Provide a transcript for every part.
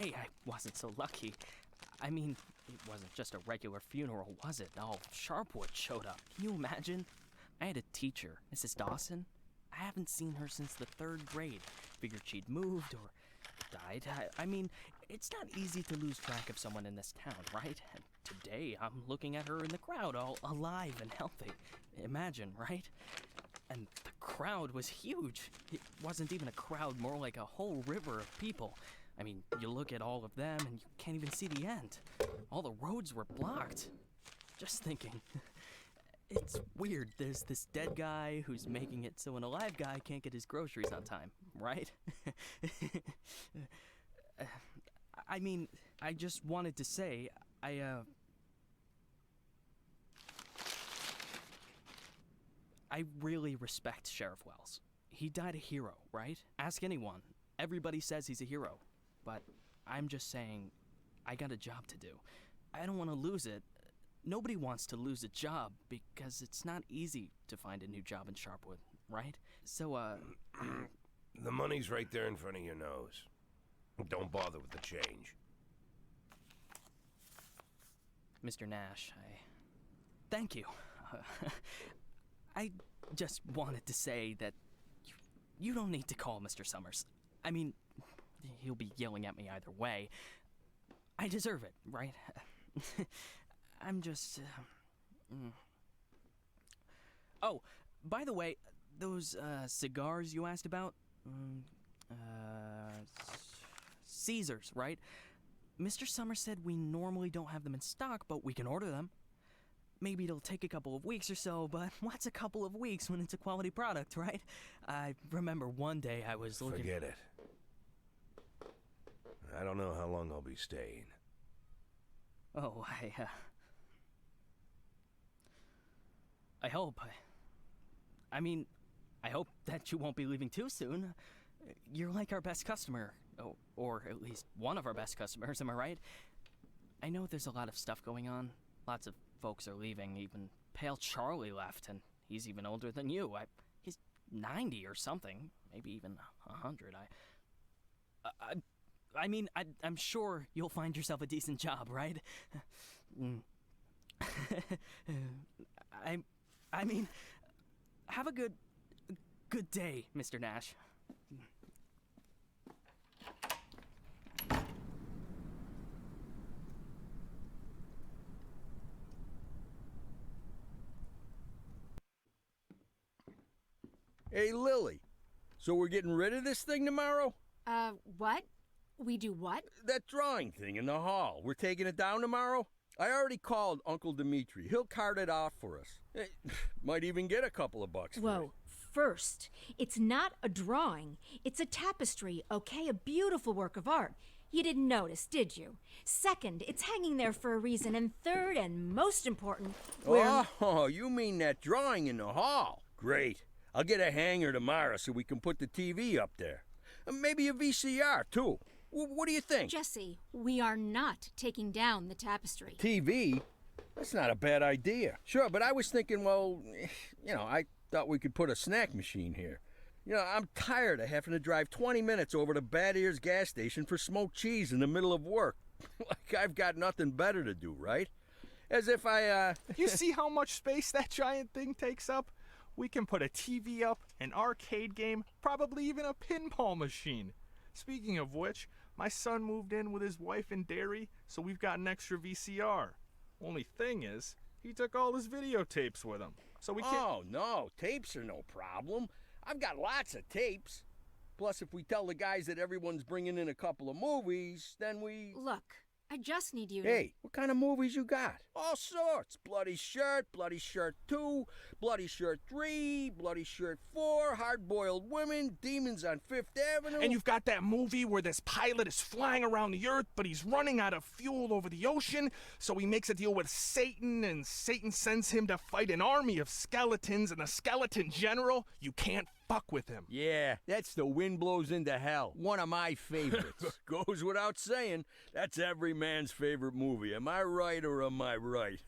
today I wasn't so lucky. I mean, it wasn't just a regular funeral, was it? All Sharpwood showed up. Can you imagine? I had a teacher, Mrs. Dawson. I haven't seen her since the 3rd grade. Figured she'd moved or died. I mean, it's not easy to lose track of someone in this town, right? And today, I'm looking at her in the crowd, all alive and healthy. Imagine, right? And the crowd was huge. It wasn't even a crowd, more like a whole river of people. I mean, you look at all of them and you can't even see the end. All the roads were blocked. Just thinking. It's weird. There's this dead guy who's making it so an alive guy can't get his groceries on time, right? I mean, I just wanted to say, I really respect Sheriff Wells. He died a hero, right? Ask anyone. Everybody says he's a hero. But I'm just saying, I got a job to do. I don't want to lose it. Nobody wants to lose a job because it's not easy to find a new job in Sharpwood, right? So, The money's right there in front of your nose. Don't bother with the change. Mr. Nash, thank you. I just wanted to say that you don't need to call Mr. Summers. I mean, he'll be yelling at me either way. I deserve it, right? I'm just... Oh, by the way, those cigars you asked about? Caesars, right? Mr. Summers said we normally don't have them in stock, but we can order them. Maybe it'll take a couple of weeks or so, but what's a couple of weeks when it's a quality product, right? I remember one day I was looking... Forget it. I don't know how long I'll be staying. Oh, I hope. I mean, I hope that you won't be leaving too soon. You're like our best customer, or at least one of our best customers, am I right? I know there's a lot of stuff going on. Lots of folks are leaving. Even Pale Charlie left, and he's even older than you. He's 90 or something, maybe even 100. I mean, I'm sure you'll find yourself a decent job, right? I mean, have a good day, Mr. Nash. Hey, Lily. So we're getting rid of this thing tomorrow? What? We do what? That drawing thing in the hall. We're taking it down tomorrow? I already called Uncle Dimitri. He'll cart it off for us. Might even get a couple of bucks for it. Whoa. First, it's not a drawing. It's a tapestry, okay? A beautiful work of art. You didn't notice, did you? Second, it's hanging there for a reason. And third, and most important, Oh, you mean that drawing in the hall? Great. I'll get a hanger tomorrow so we can put the TV up there. Maybe a VCR, too. What do you think? Jesse, we are not taking down the tapestry. TV? That's not a bad idea. Sure, but I was thinking, well, I thought we could put a snack machine here. I'm tired of having to drive 20 minutes over to Bad Ears gas station for smoked cheese in the middle of work. Like I've got nothing better to do, right? As if You see how much space that giant thing takes up? We can put a TV up, an arcade game, probably even a pinball machine. Speaking of which, my son moved in with his wife and dairy, so we've got an extra VCR. Only thing is, he took all his videotapes with him, so we can't... Oh, no, tapes are no problem. I've got lots of tapes. Plus, if we tell the guys that everyone's bringing in a couple of movies, then we... Look, I just need you to... Hey, what kind of movies you got? All sorts. Bloody Shirt 2, Bloody Shirt 3, Bloody Shirt 4, Hard-Boiled Women, Demons on Fifth Avenue. And you've got that movie where this pilot is flying around the Earth, but he's running out of fuel over the ocean, so he makes a deal with Satan, and Satan sends him to fight an army of skeletons, and the skeleton general, you can't fuck with him. Yeah, that's The Wind Blows into Hell. One of my favorites. Goes without saying, that's every man's favorite movie. Am I right or am I right?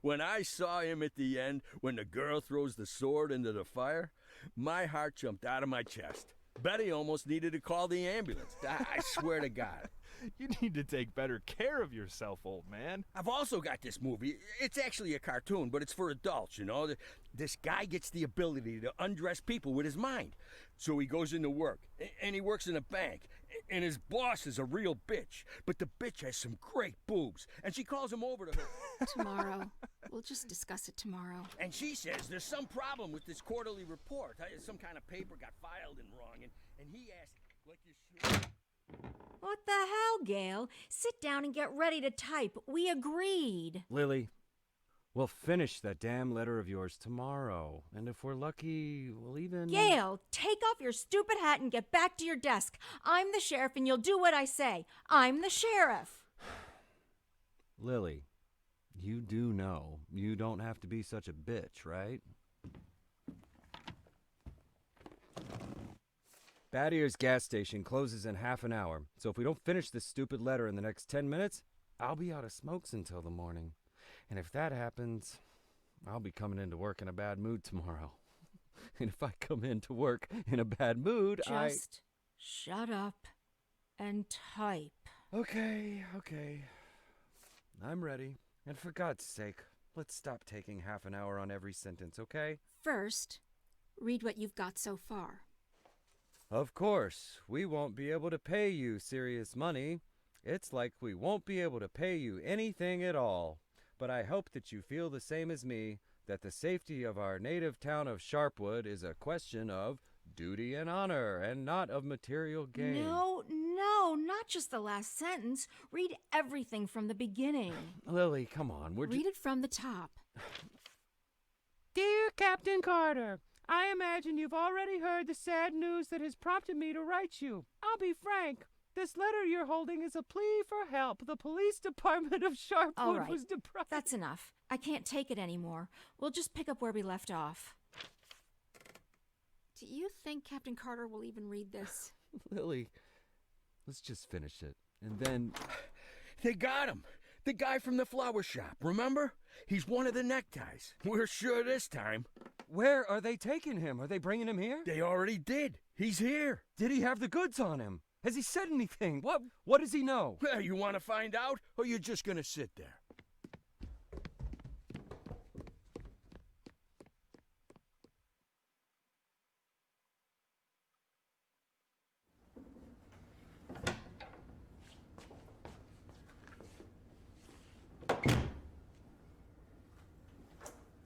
When I saw him at the end, when the girl throws the sword into the fire, my heart jumped out of my chest. Betty almost needed to call the ambulance. I swear to God. You need to take better care of yourself, old man. I've also got this movie. It's actually a cartoon, but it's for adults, you know. This guy gets the ability to undress people with his mind. So he goes into work, and he works in a bank, and his boss is a real bitch. But the bitch has some great boobs, and she calls him over to her. Tomorrow. We'll just discuss it tomorrow. And she says there's some problem with this quarterly report. Some kind of paper got filed in wrong, and he asked, like you should. What the hell, Gail? Sit down and get ready to type. We agreed. Lily, we'll finish that damn letter of yours tomorrow. And if we're lucky, we'll even... Gail, take off your stupid hat and get back to your desk. I'm the sheriff and you'll do what I say. I'm the sheriff. Lily, you do know you don't have to be such a bitch, right? Bad Ears gas station closes in half an hour, so if we don't finish this stupid letter in the next 10 minutes, I'll be out of smokes until the morning. And if that happens, I'll be coming into work in a bad mood tomorrow. And if I come into work in a bad mood, Just shut up and type. Okay. I'm ready. And for God's sake, let's stop taking half an hour on every sentence, okay? First, read what you've got so far. Of course, we won't be able to pay you serious money. It's like we won't be able to pay you anything at all. But I hope that you feel the same as me, that the safety of our native town of Sharpwood is a question of duty and honor, and not of material gain. No, not just the last sentence. Read everything from the beginning. Lily, come on. Read it from the top. Dear Captain Carter, I imagine you've already heard the sad news that has prompted me to write you. I'll be frank. This letter you're holding is a plea for help. The police department of Sharpwood All right, was deprived. that's enough. I can't take it anymore. We'll just pick up where we left off. Do you think Captain Carter will even read this? Lily, let's just finish it. And then... They got him. The guy from the flower shop, remember? He's one of the neckties. We're sure this time. Where are they taking him? Are they bringing him here? They already did. He's here. Did he have the goods on him? Has he said anything? What does he know? Well, you want to find out, or you're just going to sit there?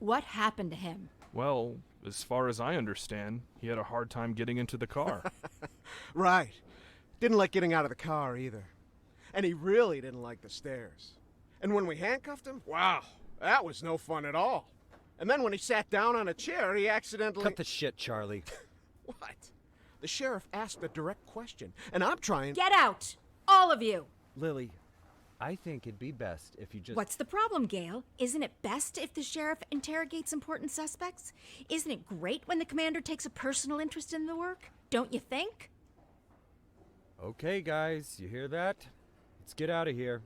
What happened to him? Well, as far as I understand, he had a hard time getting into the car. Right. Didn't like getting out of the car either. And he really didn't like the stairs. And when we handcuffed him, wow, that was no fun at all. And then when he sat down on a chair, he accidentally... Cut the shit, Charlie. What? The sheriff asked a direct question, and I'm trying... Get out! All of you! Lily, I think it'd be best if you just... What's the problem, Gail? Isn't it best if the sheriff interrogates important suspects? Isn't it great when the commander takes a personal interest in the work? Don't you think? Okay, guys, you hear that? Let's get out of here.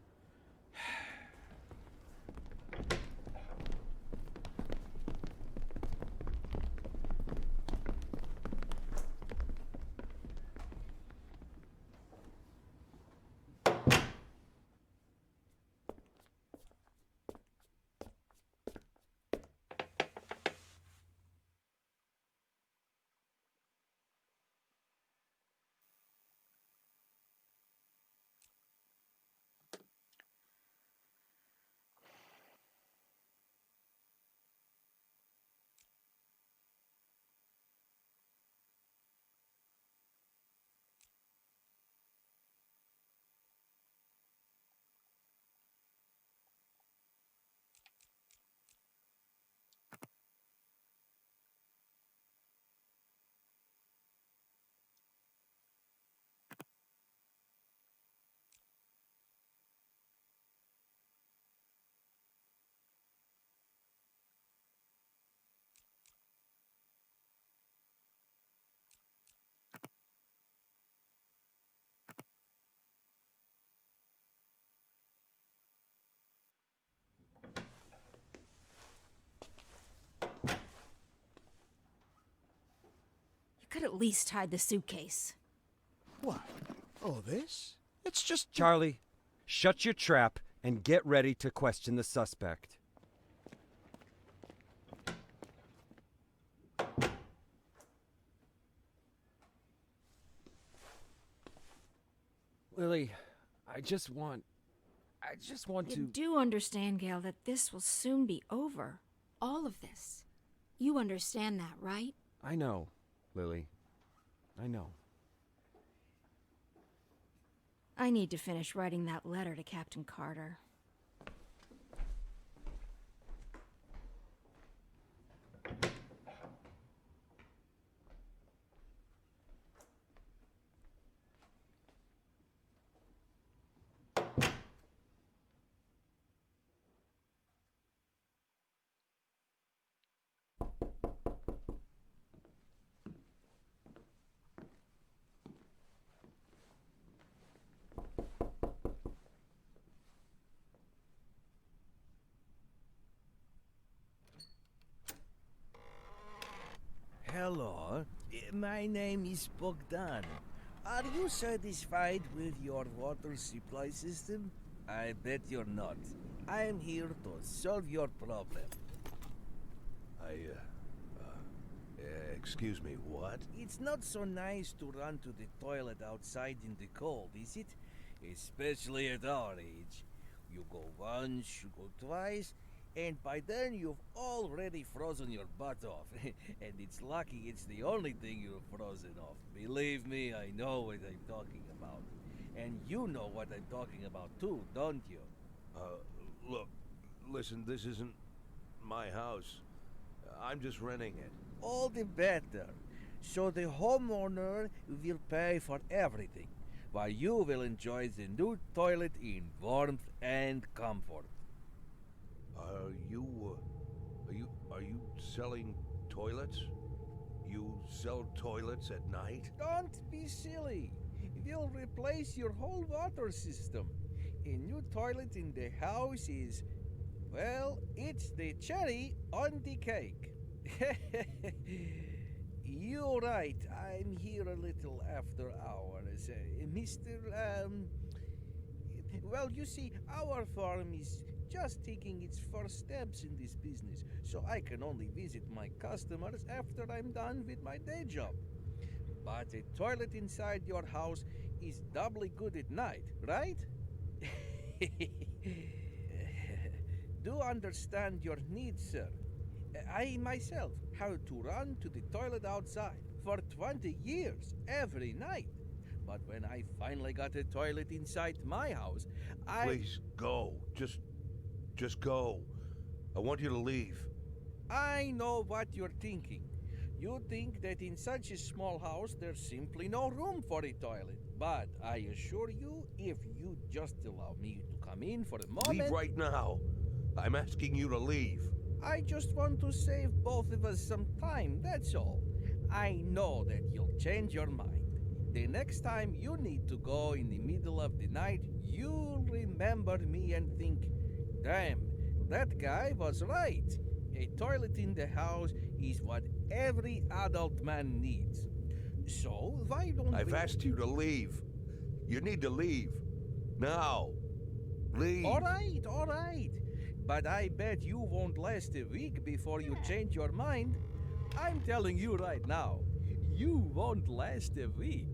Could at least hide the suitcase. What? Oh, this? It's just... Charlie, shut your trap and get ready to question the suspect. Lily, I just want You to... do understand, Gail, that this will soon be over. All of this. You understand that, right? I know, Lily. I know. I need to finish writing that letter to Captain Carter. Hello, my name is Bogdan. Are you satisfied with your water supply system? I bet you're not. I am here to solve your problem. Excuse me, what? It's not so nice to run to the toilet outside in the cold, is it? Especially at our age. You go once, you go twice, and by then you've already frozen your butt off. And it's lucky it's the only thing you've frozen off. Believe me, I know what I'm talking about. And you know what I'm talking about too, don't you? Look, listen, this isn't my house. I'm just renting it. All the better. So the homeowner will pay for everything, while you will enjoy the new toilet in warmth and comfort. Are you selling toilets? You sell toilets at night? Don't be silly. We'll replace your whole water system. A new toilet in the house is, well, it's the cherry on the cake. You're right. I'm here a little after hours. Well, you see, our farm is just taking its first steps in this business, so I can only visit my customers after I'm done with my day job. But a toilet inside your house is doubly good at night, right? Do understand your needs, sir. I myself had to run to the toilet outside for 20 years every night. But when I finally got a toilet inside my house, Please go. Just go. I want you to leave. I know what you're thinking. You think that in such a small house there's simply no room for a toilet. But I assure you, if you just allow me to come in for a moment... Leave right now. I'm asking you to leave. I just want to save both of us some time, that's all. I know that you'll change your mind. The next time you need to go in the middle of the night, you'll remember me and think, damn, that guy was right. A toilet in the house is what every adult man needs. So, why don't I've asked you to leave. You need to leave. Now. Leave. All right. But I bet you won't last a week before you change your mind. I'm telling you right now, you won't last a week.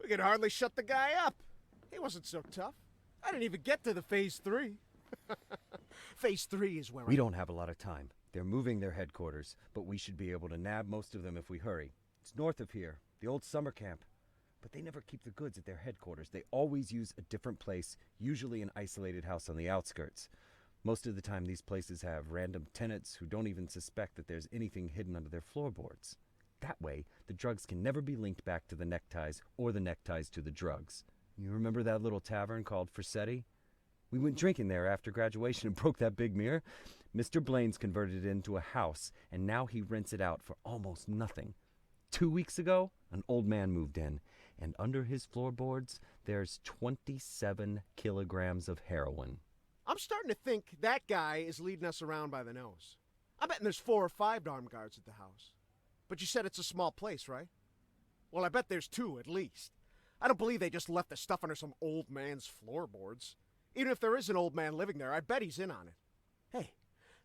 We could hardly shut the guy up. He wasn't so tough. I didn't even get to the Phase 3. Phase 3 is where We don't have a lot of time. They're moving their headquarters, but we should be able to nab most of them if we hurry. It's north of here, the old summer camp. But they never keep the goods at their headquarters. They always use a different place, usually an isolated house on the outskirts. Most of the time, these places have random tenants who don't even suspect that there's anything hidden under their floorboards. That way, the drugs can never be linked back to the neckties or the neckties to the drugs. You remember that little tavern called Frissetti? We went drinking there after graduation and broke that big mirror. Mr. Blaine's converted it into a house, and now he rents it out for almost nothing. 2 weeks ago, an old man moved in, and under his floorboards, there's 27 kilograms of heroin. I'm starting to think that guy is leading us around by the nose. I'm betting there's 4 or 5 armed guards at the house. But you said it's a small place, right? Well, I bet there's 2 at least. I don't believe they just left the stuff under some old man's floorboards. Even if there is an old man living there, I bet he's in on it. Hey,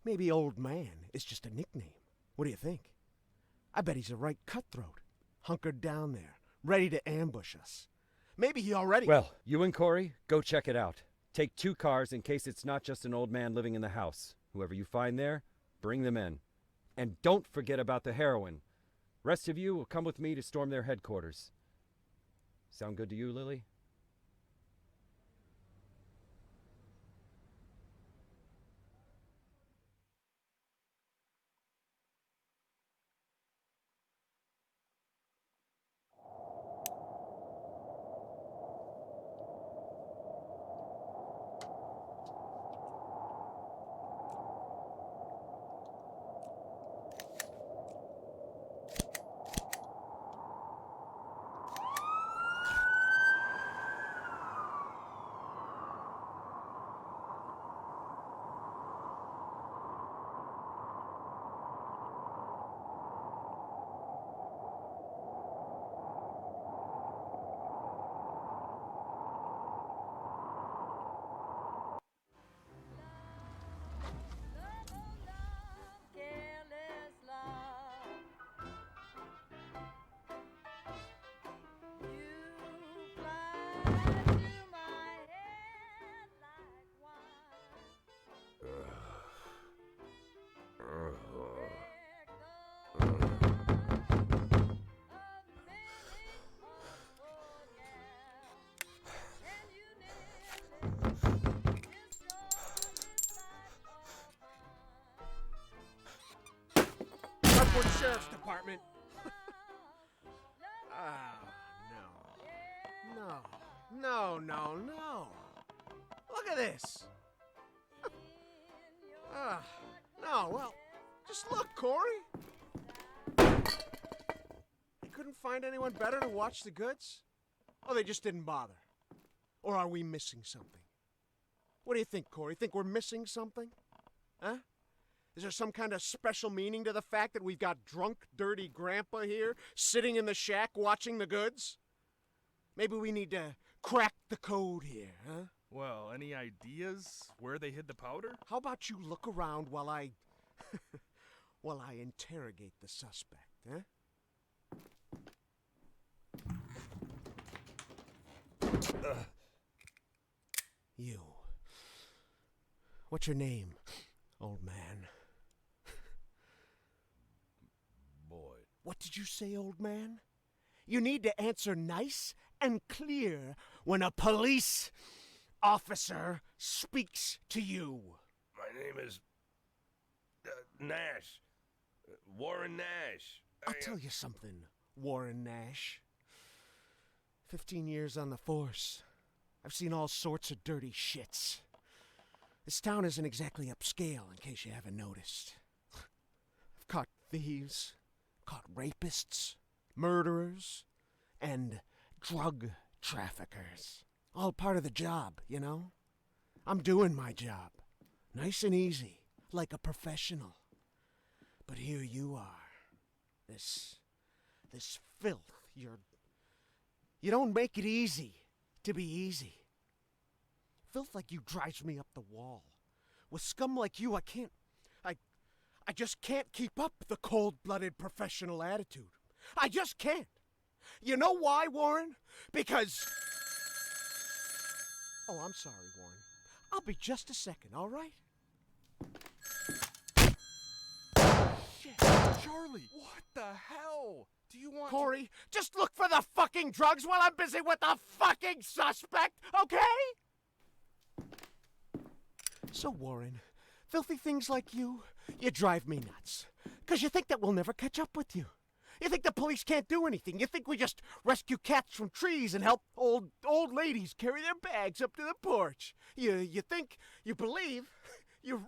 maybe old man is just a nickname. What do you think? I bet he's a right cutthroat, hunkered down there, ready to ambush us. Maybe he already... Well, you and Corey, go check it out. Take 2 cars in case it's not just an old man living in the house. Whoever you find there, bring them in. And don't forget about the heroin. Rest of you will come with me to storm their headquarters. Sound good to you, Lily? Sharpwood Sheriff's Department. No. Look at this. No, well, just look, Corey. You couldn't find anyone better to watch the goods? Oh, they just didn't bother. Or are we missing something? What do you think, Corey? Think we're missing something? Huh? Is there some kind of special meaning to the fact that we've got drunk, dirty grandpa here, sitting in the shack watching the goods? Maybe we need to crack the code here, huh? Well, any ideas where they hid the powder? How about you look around while I... while I interrogate the suspect, huh? You. What's your name, old man? Boyd. What did you say, old man? You need to answer nice and clear when a police officer speaks to you. My name is Nash. Warren Nash. I'll tell you something, Warren Nash. 15 years on the force. I've seen all sorts of dirty shits. This town isn't exactly upscale, in case you haven't noticed. I've caught thieves, caught rapists, murderers, and drug traffickers. All part of the job, you know? I'm doing my job. Nice and easy, like a professional. But here you are. This filth, you don't make it easy to be easy. Filth like you drives me up the wall. With scum like you, I just can't keep up the cold-blooded professional attitude. I just can't. You know why, Warren? Because... Oh, I'm sorry, Warren. I'll be just a second, all right? Shit, Charlie, what the hell? Do you want... Corey, just look for the fucking drugs while I'm busy with the fucking suspect, okay? So, Warren, filthy things like you drive me nuts. Because you think that we'll never catch up with you. You think the police can't do anything. You think we just rescue cats from trees and help old ladies carry their bags up to the porch. You believe, you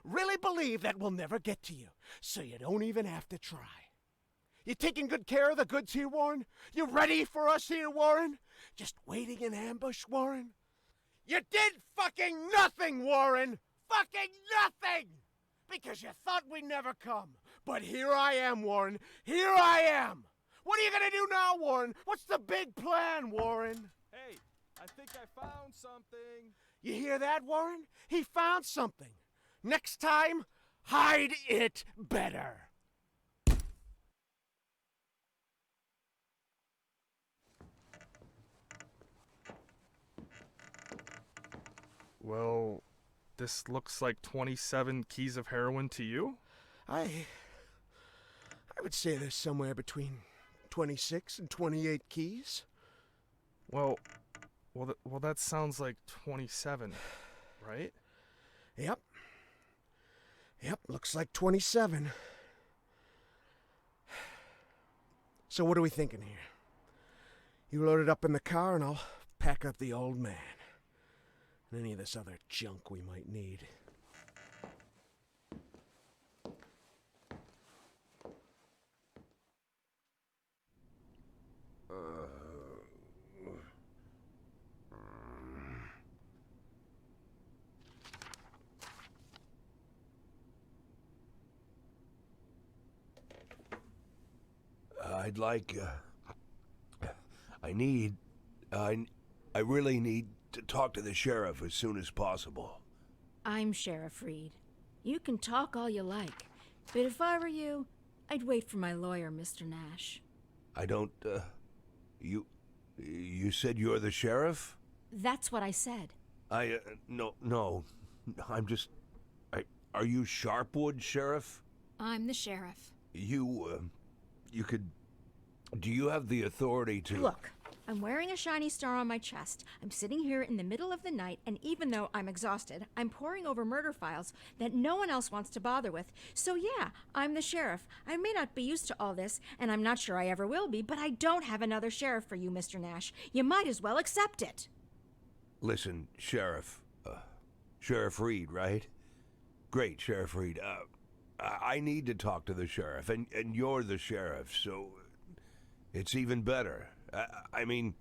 really believe that we'll never get to you. So you don't even have to try. You taking good care of the goods here, Warren? You ready for us here, Warren? Just waiting in ambush, Warren? You did fucking nothing, Warren! Fucking nothing! Because you thought we'd never come. But here I am, Warren. Here I am! What are you gonna do now, Warren? What's the big plan, Warren? Hey, I think I found something. You hear that, Warren? He found something. Next time, hide it better. Well, this looks like 27 keys of heroin to you? I would say there's somewhere between 26 and 28 keys. Well, that sounds like 27, right? Yep, looks like 27. So what are we thinking here? You load it up in the car and I'll pack up the old man. And any of this other junk we might need. I'd like, I really need to talk to the sheriff as soon as possible. I'm Sheriff Reed. You can talk all you like, but if I were you, I'd wait for my lawyer, Mr. Nash. I don't, you said you're the sheriff? That's what I said. No, are you Sharpwood, Sheriff? I'm the sheriff. Do you have the authority to... Look, I'm wearing a shiny star on my chest. I'm sitting here in the middle of the night, and even though I'm exhausted, I'm poring over murder files that no one else wants to bother with. So yeah, I'm the sheriff. I may not be used to all this, and I'm not sure I ever will be, but I don't have another sheriff for you, Mr. Nash. You might as well accept it. Listen, Sheriff. Sheriff Reed, right? Great, Sheriff Reed. I need to talk to the sheriff, and you're the sheriff, so it's even better. I mean,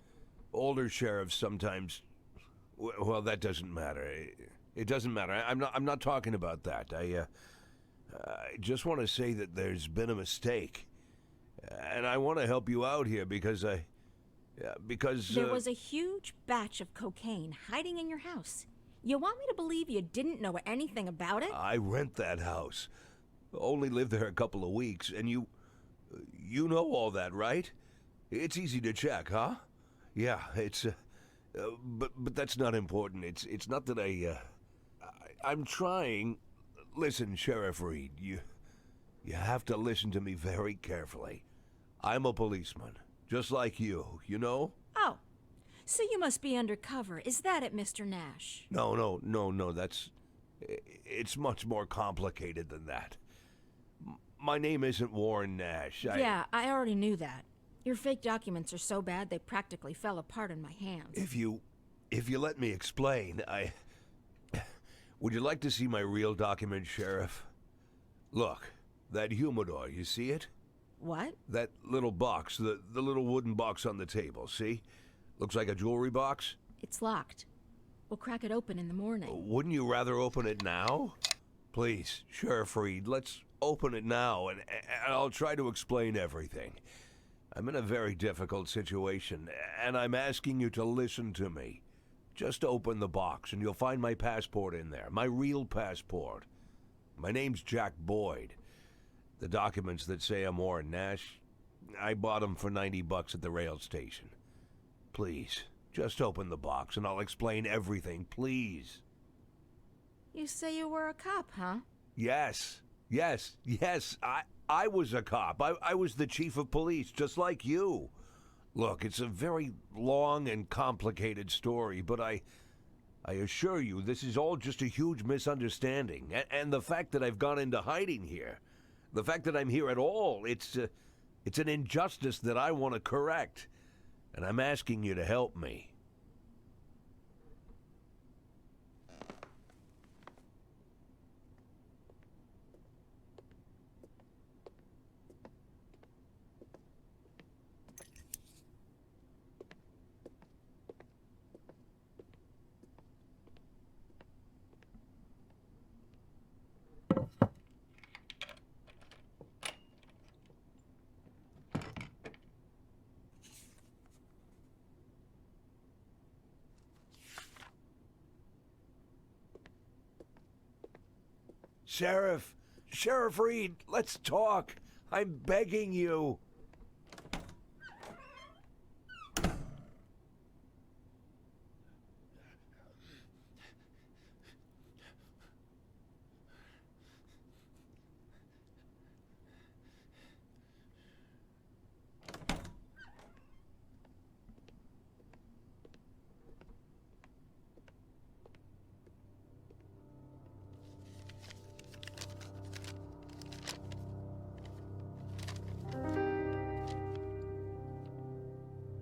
older sheriffs sometimes... Well, that doesn't matter. It doesn't matter. I'm not talking about that. I just want to say that there's been a mistake. And I want to help you out here because There was a huge batch of cocaine hiding in your house. You want me to believe you didn't know anything about it? I rent that house. Only lived there a couple of weeks, and you know all that, right? It's easy to check, huh? Yeah, it's but that's not important. It's not that I'm trying. Listen, Sheriff Reed, you have to listen to me very carefully. I'm a policeman, just like you know? Oh, so you must be undercover. Is that it, Mr. Nash? No, it's much more complicated than that. My name isn't Warren Nash. Yeah, I already knew that. Your fake documents are so bad they practically fell apart in my hands. If you let me explain, would you like to see my real document, Sheriff? Look, that humidor, you see it? What? That little box, the little wooden box on the table, see? Looks like a jewelry box? It's locked. We'll crack it open in the morning. Wouldn't you rather open it now? Please, Sheriff Reed, let's open it now, and I'll try to explain everything. I'm in a very difficult situation, and I'm asking you to listen to me. Just open the box, and you'll find my passport in there, my real passport. My name's Jack Boyd. The documents that say I'm Warren Nash, I bought them for $90 at the rail station. Please, just open the box and I'll explain everything, please. You say you were a cop, huh? Yes. I was a cop. I was the chief of police, just like you. Look, it's a very long and complicated story, but I assure you this is all just a huge misunderstanding. And the fact that I've gone into hiding here, the fact that I'm here at all, it's an injustice that I want to correct. And I'm asking you to help me. Sheriff Reed, let's talk. I'm begging you.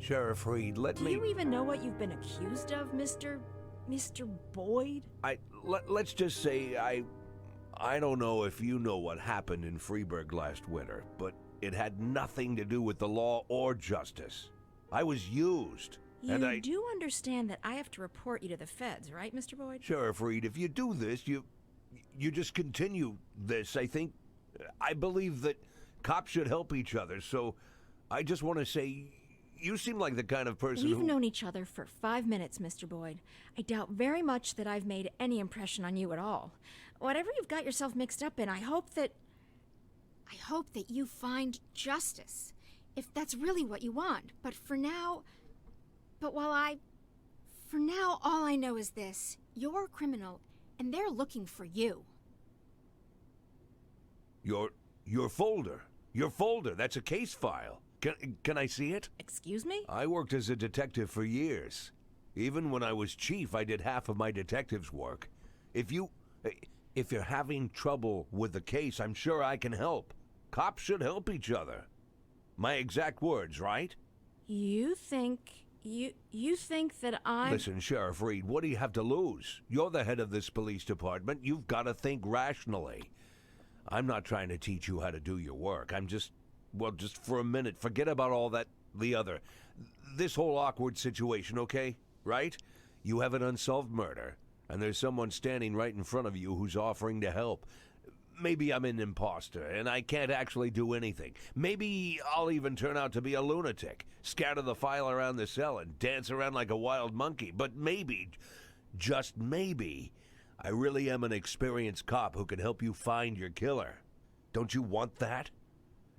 Sheriff Reed, let me... Do you even know what you've been accused of, Mr. Boyd? Let's just say I don't know if you know what happened in Freeburg last winter, but it had nothing to do with the law or justice. I was used. You do understand that I have to report you to the feds, right, Mr. Boyd? Sheriff Reed, if you do this, you just continue this. I believe that cops should help each other, so I just want to say... You seem like the kind of person We've known each other for 5 minutes, Mr. Boyd. I doubt very much that I've made any impression on you at all. Whatever you've got yourself mixed up in, I hope that you find justice. If that's really what you want. But for now, all I know is this. You're a criminal, and they're looking for you. Your folder. Your folder. That's a case file. Can I see it? Excuse me? I worked as a detective for years. Even when I was chief, I did half of my detective's work. If you're having trouble with the case, I'm sure I can help. Cops should help each other. My exact words, right? You think that I'm... Listen, Sheriff Reed, what do you have to lose? You're the head of this police department. You've got to think rationally. I'm not trying to teach you how to do your work. I'm just... Well, just for a minute, forget about all that, this whole awkward situation, okay? Right? You have an unsolved murder, and there's someone standing right in front of you who's offering to help. Maybe I'm an imposter, and I can't actually do anything. Maybe I'll even turn out to be a lunatic, scatter the file around the cell and dance around like a wild monkey. But maybe, just maybe, I really am an experienced cop who can help you find your killer. Don't you want that?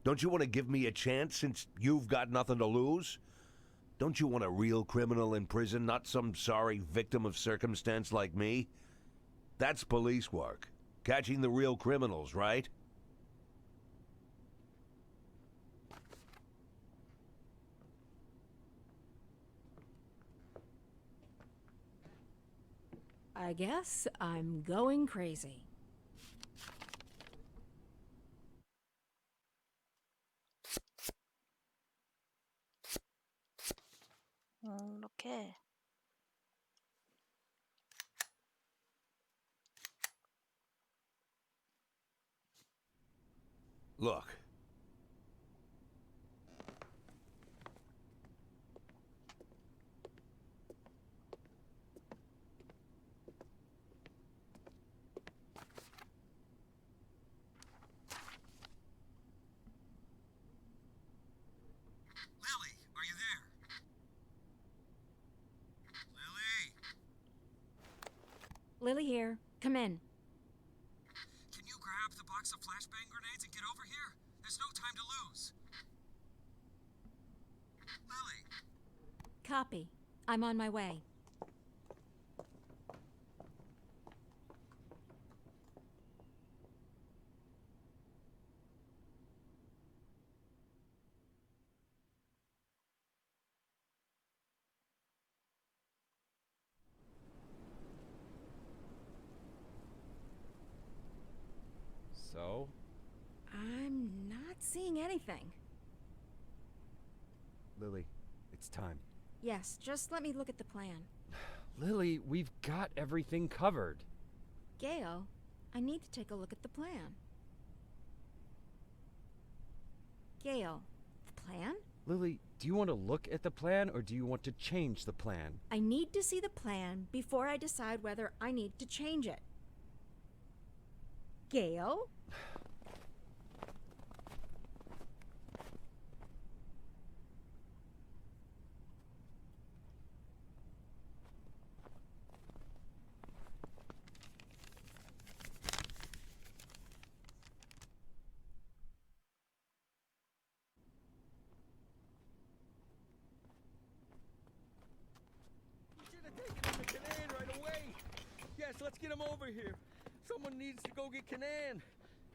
Don't you want to give me a chance since you've got nothing to lose? Don't you want a real criminal in prison, not some sorry victim of circumstance like me? That's police work. Catching the real criminals, right? I guess I'm going crazy. 이렇게. Look. Lily, are you there? Lily! Lily here. Come in. Can you grab the box of flashbang grenades and get over here? There's no time to lose. Copy. I'm on my way. So? I'm not seeing anything. Lily, it's time. Yes, just let me look at the plan. Lily, we've got everything covered. Gail, I need to take a look at the plan. Gail, the plan? Lily, do you want to look at the plan or do you want to change the plan? I need to see the plan before I decide whether I need to change it. Gail? We should have taken him to Canaan right away. Yes, let's get him over here. Someone needs to go get Canaan.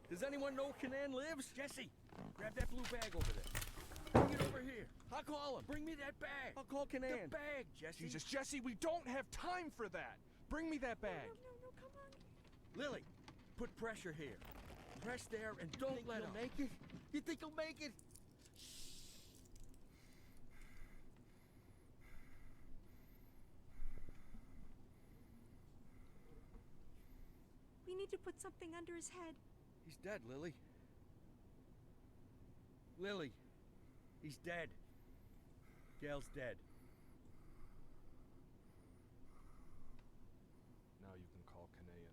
Does anyone know Canaan lives? Jesse, grab that blue bag over there. Bring it over here. I'll call him. Bring me that bag. I'll call Canaan. The bag, Jesse. Jesus, Jesse, we don't have time for that. Bring me that bag. No, come on. Lily, put pressure here. Press there and don't let him. Make it? You think he'll make it? We need to put something under his head. He's dead, Lily. Lily, he's dead. Gail's dead. Now you can call Canaan.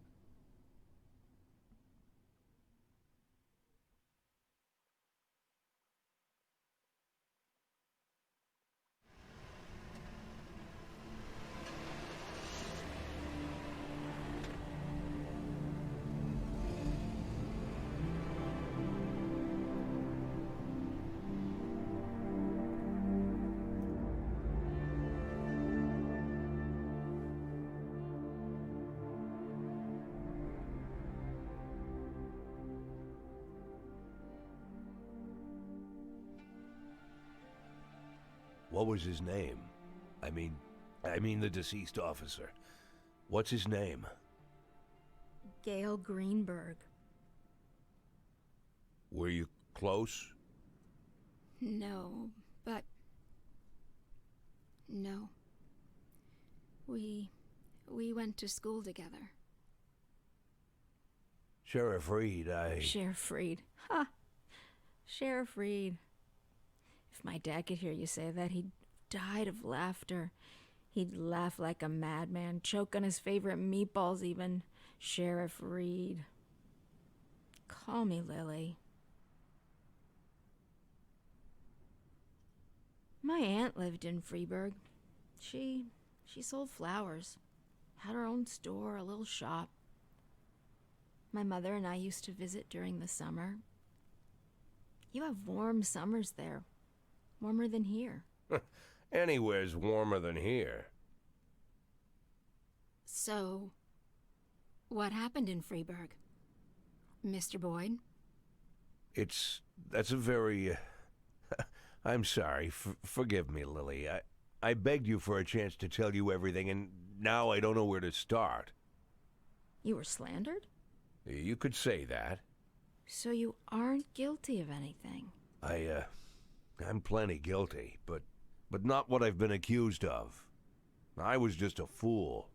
What was his name? I mean the deceased officer. What's his name? Gail Greenberg. Were you close? No, but... No. We went to school together. Sheriff Reed, Sheriff Reed. Ha! Sheriff Reed. If my dad could hear you say that, he'd died of laughter. He'd laugh like a madman, choke on his favorite meatballs even. Sheriff Reed. Call me Lily. My aunt lived in Freeburg. She sold flowers. Had her own store, a little shop. My mother and I used to visit during the summer. You have warm summers there. Warmer than here. Anywhere's warmer than here. So, what happened in Freeburg? Mr. Boyd? That's a very... I'm sorry. Forgive me, Lily. I begged you for a chance to tell you everything, and now I don't know where to start. You were slandered? You could say that. So you aren't guilty of anything? I'm plenty guilty, but not what I've been accused of. I was just a fool.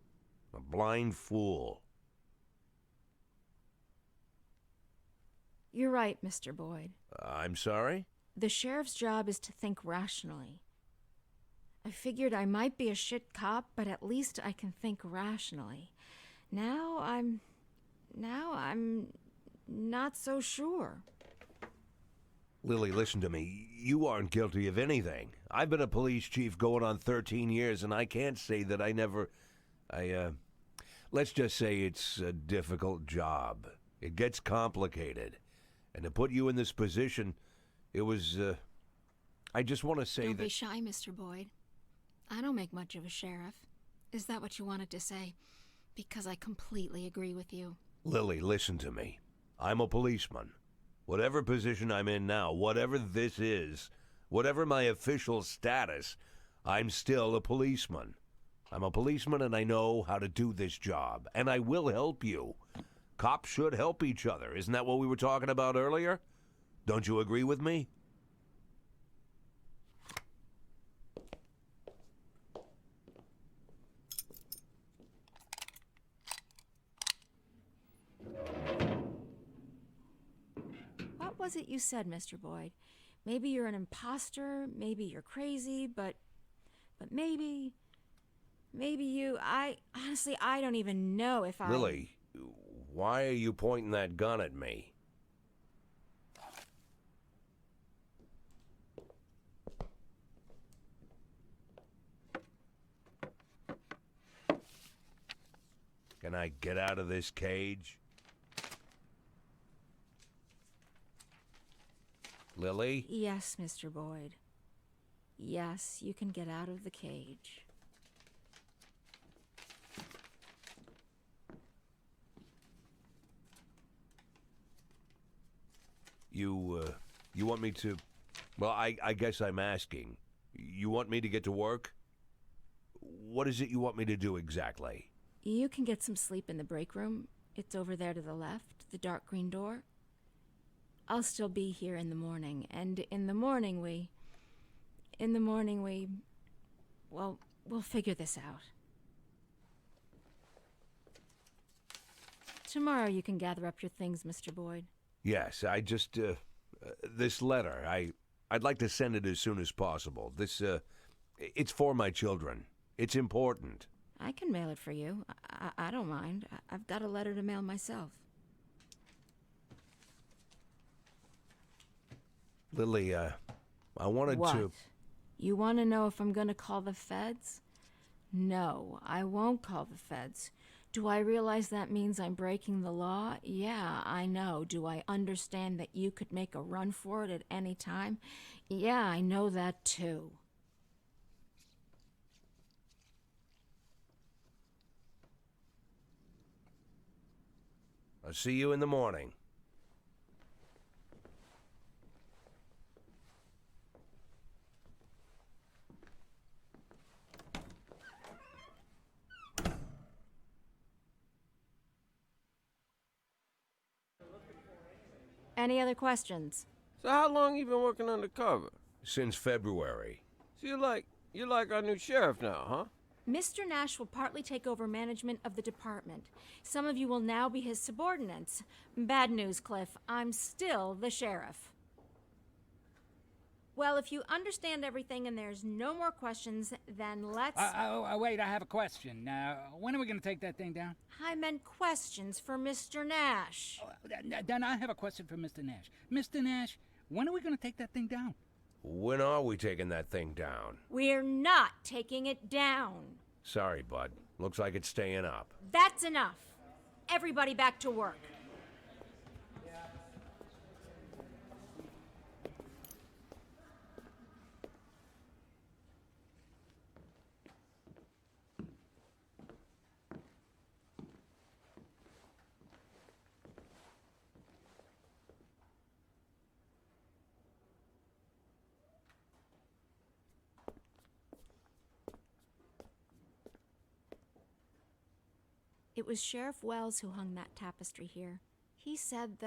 A blind fool. You're right, Mr. Boyd. I'm sorry? The sheriff's job is to think rationally. I figured I might be a shit cop, but at least I can think rationally. Now I'm not so sure. Lily, listen to me. You aren't guilty of anything. I've been a police chief going on 13 years, and I can't say that I never... Let's just say it's a difficult job. It gets complicated. And to put you in this position, it was, I just want to say Don't that... be shy, Mr. Boyd. I don't make much of a sheriff. Is that what you wanted to say? Because I completely agree with you. Lily, listen to me. I'm a policeman. Whatever position I'm in now, whatever this is, whatever my official status, I'm still a policeman. I'm a policeman and I know how to do this job, and I will help you. Cops should help each other. Isn't that what we were talking about earlier? Don't you agree with me? What was it you said, Mr. Boyd? Maybe you're an imposter, maybe you're crazy, but maybe I honestly, I don't even know if I... Lily, why are you pointing that gun at me? Can I get out of this cage? Lily? Yes, Mr. Boyd. Yes, you can get out of the cage. You want me to... Well, I guess I'm asking. You want me to get to work? What is it you want me to do exactly? You can get some sleep in the break room. It's over there to the left, the dark green door. I'll still be here in the morning, and in the morning we... Well, we'll figure this out. Tomorrow you can gather up your things, Mr. Boyd. Yes, I just... this letter, I'd like to send it as soon as possible. It's for my children. It's important. I can mail it for you. I don't mind. I've got a letter to mail myself. Lily, I wanted What? to... You want to know if I'm going to call the feds? No, I won't call the feds. Do I realize that means I'm breaking the law? Yeah, I know. Do I understand that you could make a run for it at any time? Yeah, I know that too. I'll see you in the morning. Any other questions? So how long you been working undercover? Since February. So you're like our new sheriff now, huh? Mr. Nash will partly take over management of the department. Some of you will now be his subordinates. Bad news, Cliff. I'm still the sheriff. Well, if you understand everything and there's no more questions, then let's... Wait, I have a question. When are we going to take that thing down? I meant questions for Mr. Nash. Then I have a question for Mr. Nash. Mr. Nash, when are we going to take that thing down? When are we taking that thing down? We're not taking it down. Sorry, bud. Looks like it's staying up. That's enough. Everybody back to work. It was Sheriff Wells who hung that tapestry here. He said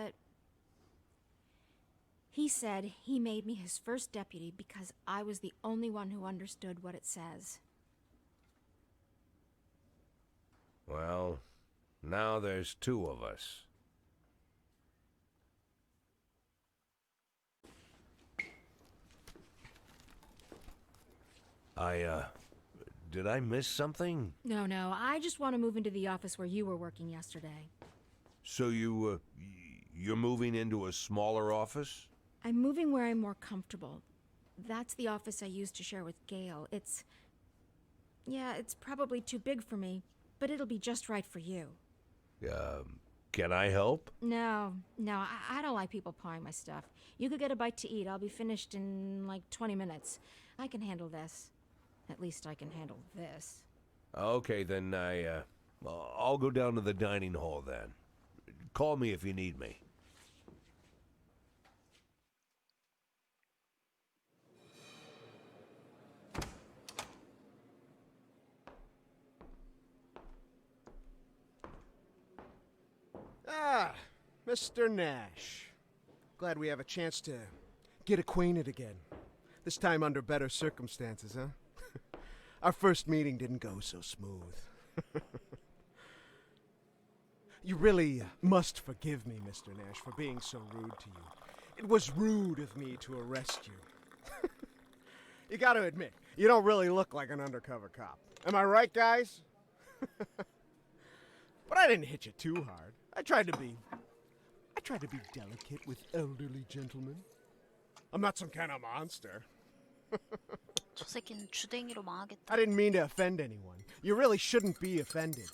he made me his first deputy because I was the only one who understood what it says. Well, now there's two of us. Did I miss something? No, I just want to move into the office where you were working yesterday. So you're moving into a smaller office? I'm moving where I'm more comfortable. That's the office I used to share with Gail. It's probably too big for me, but it'll be just right for you. Can I help? No, I don't like people pawing my stuff. You could get a bite to eat. I'll be finished in like 20 minutes. I can handle this. At least I can handle this. Okay, then I'll go down to the dining hall then. Call me if you need me. Ah, Mr. Nash. Glad we have a chance to get acquainted again. This time under better circumstances, huh? Our first meeting didn't go so smooth. You really must forgive me, Mr. Nash, for being so rude to you. It was rude of me to arrest you. You gotta admit, you don't really look like an undercover cop. Am I right, guys? But I didn't hit you too hard. I tried to be delicate with elderly gentlemen. I'm not some kind of monster. 저 새끼는 주댕이로 망하겠다. I didn't mean to offend anyone. You really shouldn't be offended.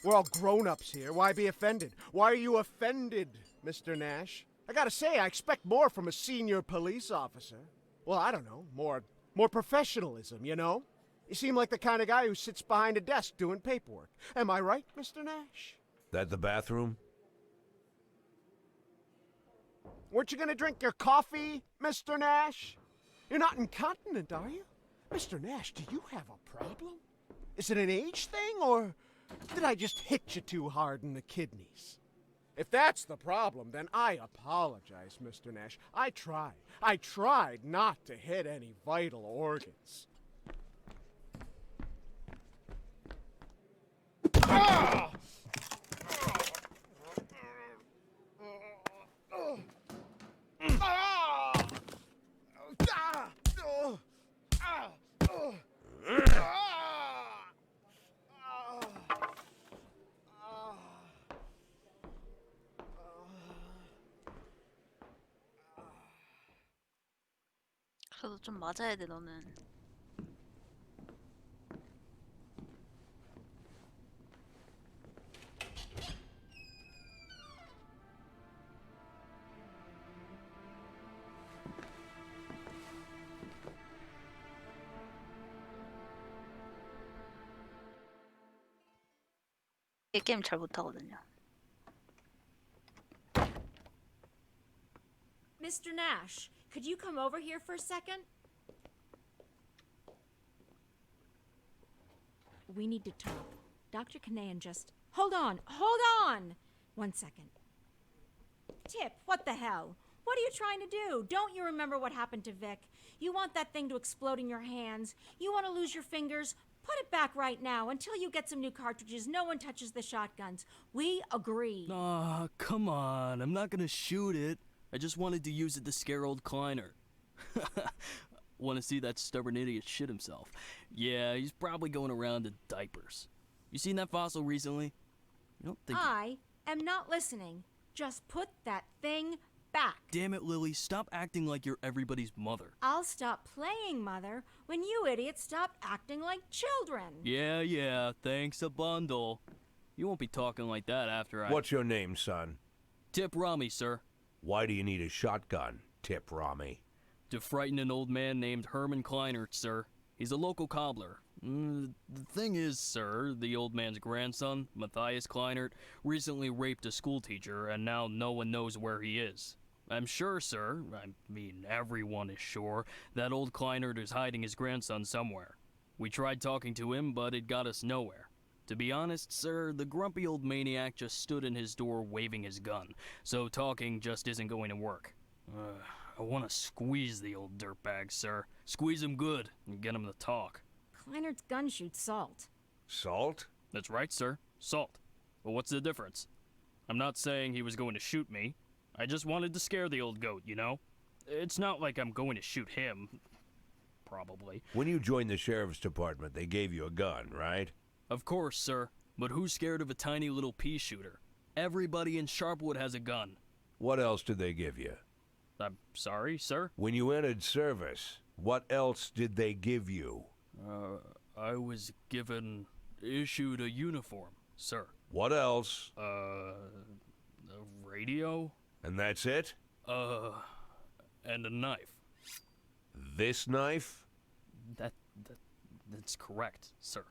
We're all grown-ups here. Why be offended? Why are you offended, Mr. Nash? I gotta say, I expect more from a senior police officer. Well, I don't know, more professionalism, you know? You seem like the kind of guy who sits behind a desk doing paperwork. Am I right, Mr. Nash? That the bathroom? Weren't you gonna drink your coffee, Mr. Nash? You're not incontinent, are you? Mr. Nash, do you have a problem? Is it an age thing, or did I just hit you too hard in the kidneys? If that's the problem, then I apologize, Mr. Nash. I tried not to hit any vital organs. Ah! 그래도 좀 맞아야 돼, 너는. 이 게임 잘 못하거든요. Mr. Nash, could you come over here for a second? We need to talk. Dr. Kanayan just... Hold on! 1 second. Tip, what the hell? What are you trying to do? Don't you remember what happened to Vic? You want that thing to explode in your hands? You want to lose your fingers? Put it back right now. Until you get some new cartridges, no one touches the shotguns. We agree. Aw, come on. I'm not gonna shoot it. I just wanted to use it to scare old Kleiner. Want to see that stubborn idiot shit himself. Yeah, he's probably going around in diapers. You seen that fossil recently? You don't think... I am not listening. Just put that thing back. Damn it, Lily. Stop acting like you're everybody's mother. I'll stop playing mother when you idiots stop acting like children. Yeah. Thanks a bundle. You won't be talking like that after I... What's your name, son? Tip Rami, sir. Why do you need a shotgun, Tip Rami? To frighten an old man named Herman Kleinert, sir. He's a local cobbler. The thing is, sir, the old man's grandson, Matthias Kleinert, recently raped a schoolteacher, and now no one knows where he is. I'm sure, sir, I mean everyone is sure, that old Kleinert is hiding his grandson somewhere. We tried talking to him, but it got us nowhere. To be honest, sir, the grumpy old maniac just stood in his door waving his gun, so talking just isn't going to work. I want to squeeze the old dirtbag, sir. Squeeze him good and get him to talk. Kleinert's gun shoots salt. Salt? That's right, sir. Salt. But what's the difference? I'm not saying he was going to shoot me. I just wanted to scare the old goat, you know? It's not like I'm going to shoot him. Probably. When you joined the sheriff's department, they gave you a gun, right? Of course, sir. But who's scared of a tiny little pea shooter? Everybody in Sharpwood has a gun. What else did they give you? I'm sorry, sir? When you entered service, what else did they give you? I was issued a uniform, sir. What else? A radio? And that's it? And a knife. This knife? That's correct, sir.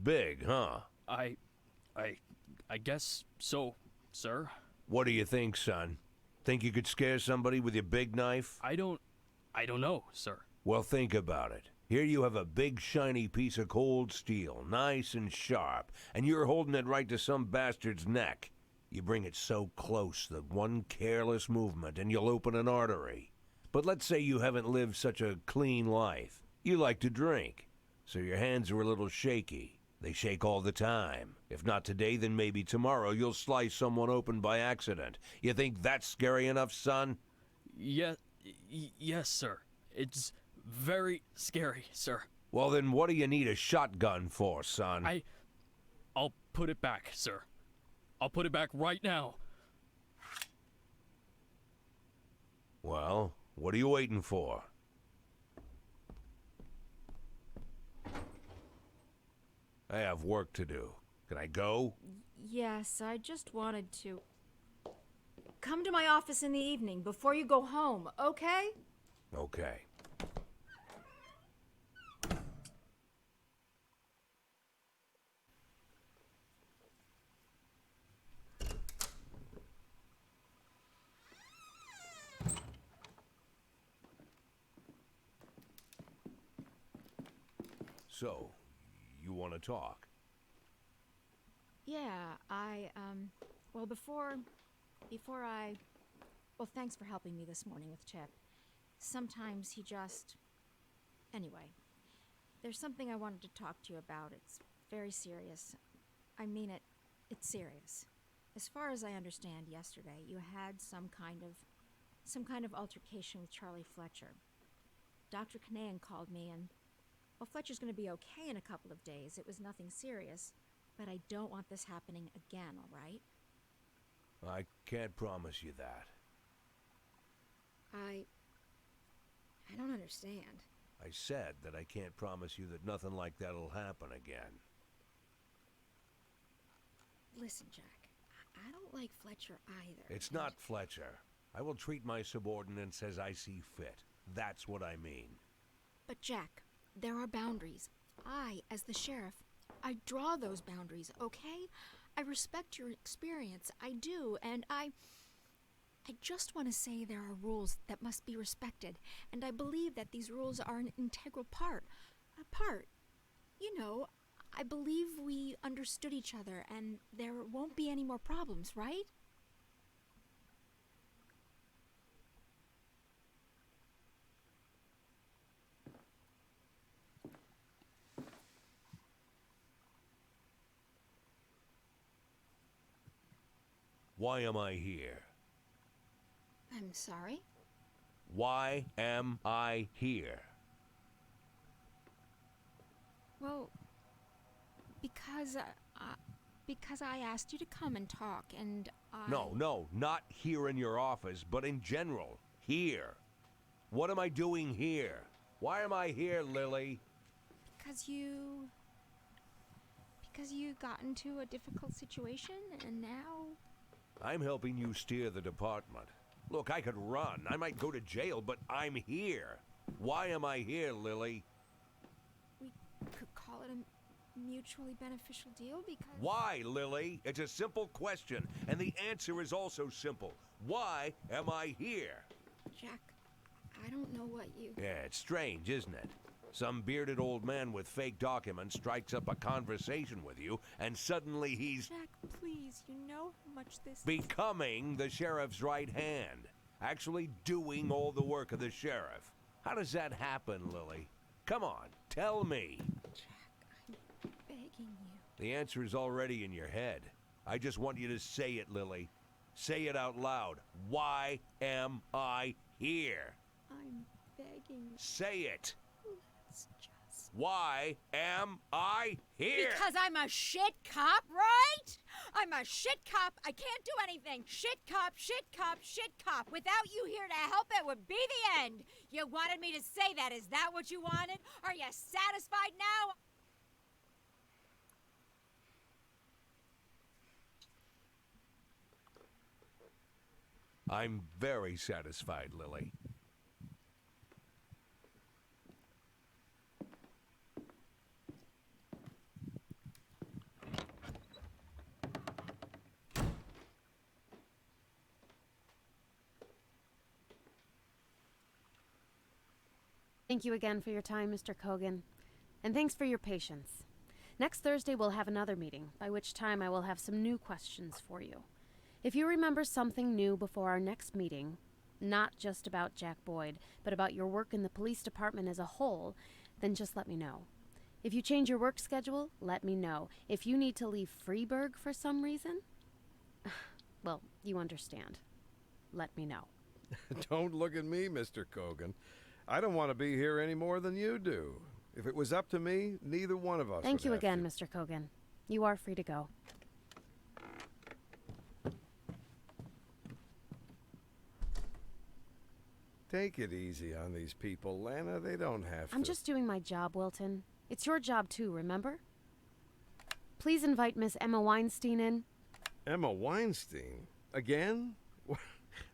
Big, huh? I guess so, sir. What do you think, son? Think you could scare somebody with your big knife? I don't know, sir. Well, think about it. Here you have a big shiny piece of cold steel, nice and sharp, and you're holding it right to some bastard's neck. You bring it so close that one careless movement and you'll open an artery. But let's say you haven't lived such a clean life. You like to drink, so your hands are a little shaky. They shake all the time. If not today, then maybe tomorrow you'll slice someone open by accident. You think that's scary enough, son? Yes, sir. It's very scary, sir. Well, then what do you need a shotgun for, son? I'll put it back, sir. I'll put it back right now. Well, what are you waiting for? I have work to do. Can I go? Yes, I just wanted to. Come to my office in the evening before you go home, okay? Okay. So, you want to talk? Yeah, well, before I... Well, thanks for helping me this morning with Chip. Sometimes he just... Anyway, there's something I wanted to talk to you about. It's very serious. I mean it. It's serious. As far as I understand, yesterday you had some kind of altercation with Charlie Fletcher. Dr. Kanahan called me and... Well, Fletcher's going to be okay in a couple of days. It was nothing serious. But I don't want this happening again, all right? I can't promise you that. I don't understand. I said that I can't promise you that nothing like that'll happen again. Listen, Jack, I don't like Fletcher either. It's not Fletcher. I will treat my subordinates as I see fit. That's what I mean. But Jack, there are boundaries. I, as the sheriff, I draw those boundaries, okay? I respect your experience, I do, and I just want to say there are rules that must be respected, and I believe that these rules are an integral part. You know, I believe we understood each other, and there won't be any more problems, right? Why am I here? I'm sorry? Why am I here? Well, because I asked you to come and talk, and I... No, not here in your office, but in general. Here. What am I doing here? Why am I here, Lily? Because you got into a difficult situation, and now... I'm helping you steer the department. Look, I could run. I might go to jail, but I'm here. Why am I here, Lily? We could call it a mutually beneficial deal because... Why, Lily? It's a simple question, and the answer is also simple. Why am I here? Jack, I don't know what you... Yeah, it's strange, isn't it? Some bearded old man with fake documents strikes up a conversation with you, and suddenly he's... Jack, please, you know how much this... Becoming the sheriff's right hand. Actually doing all the work of the sheriff. How does that happen, Lily? Come on, tell me. Jack, I'm begging you. The answer is already in your head. I just want you to say it, Lily. Say it out loud. Why am I here? I'm begging you. Say it. Let's just... Why am I here? Because I'm a shit cop, right? I'm a shit cop. I can't do anything. Shit cop, shit cop, shit cop. Without you here to help, it would be the end. You wanted me to say that. Is that what you wanted? Are you satisfied now? I'm very satisfied, Lily. Thank you again for your time, Mr. Kogan. And thanks for your patience. Next Thursday we'll have another meeting, by which time I will have some new questions for you. If you remember something new before our next meeting, not just about Jack Boyd, but about your work in the police department as a whole, then just let me know. If you change your work schedule, let me know. If you need to leave Freeburg for some reason, well, you understand. Let me know. Don't look at me, Mr. Kogan. I don't want to be here any more than you do. If it was up to me, neither one of us Thank would you have again, to. Mr. Kogan. You are free to go. Take it easy on these people, Lana. They don't have to. I'm just doing my job, Wilton. It's your job too, remember? Please invite Miss Emma Weinstein in. Emma Weinstein? Again?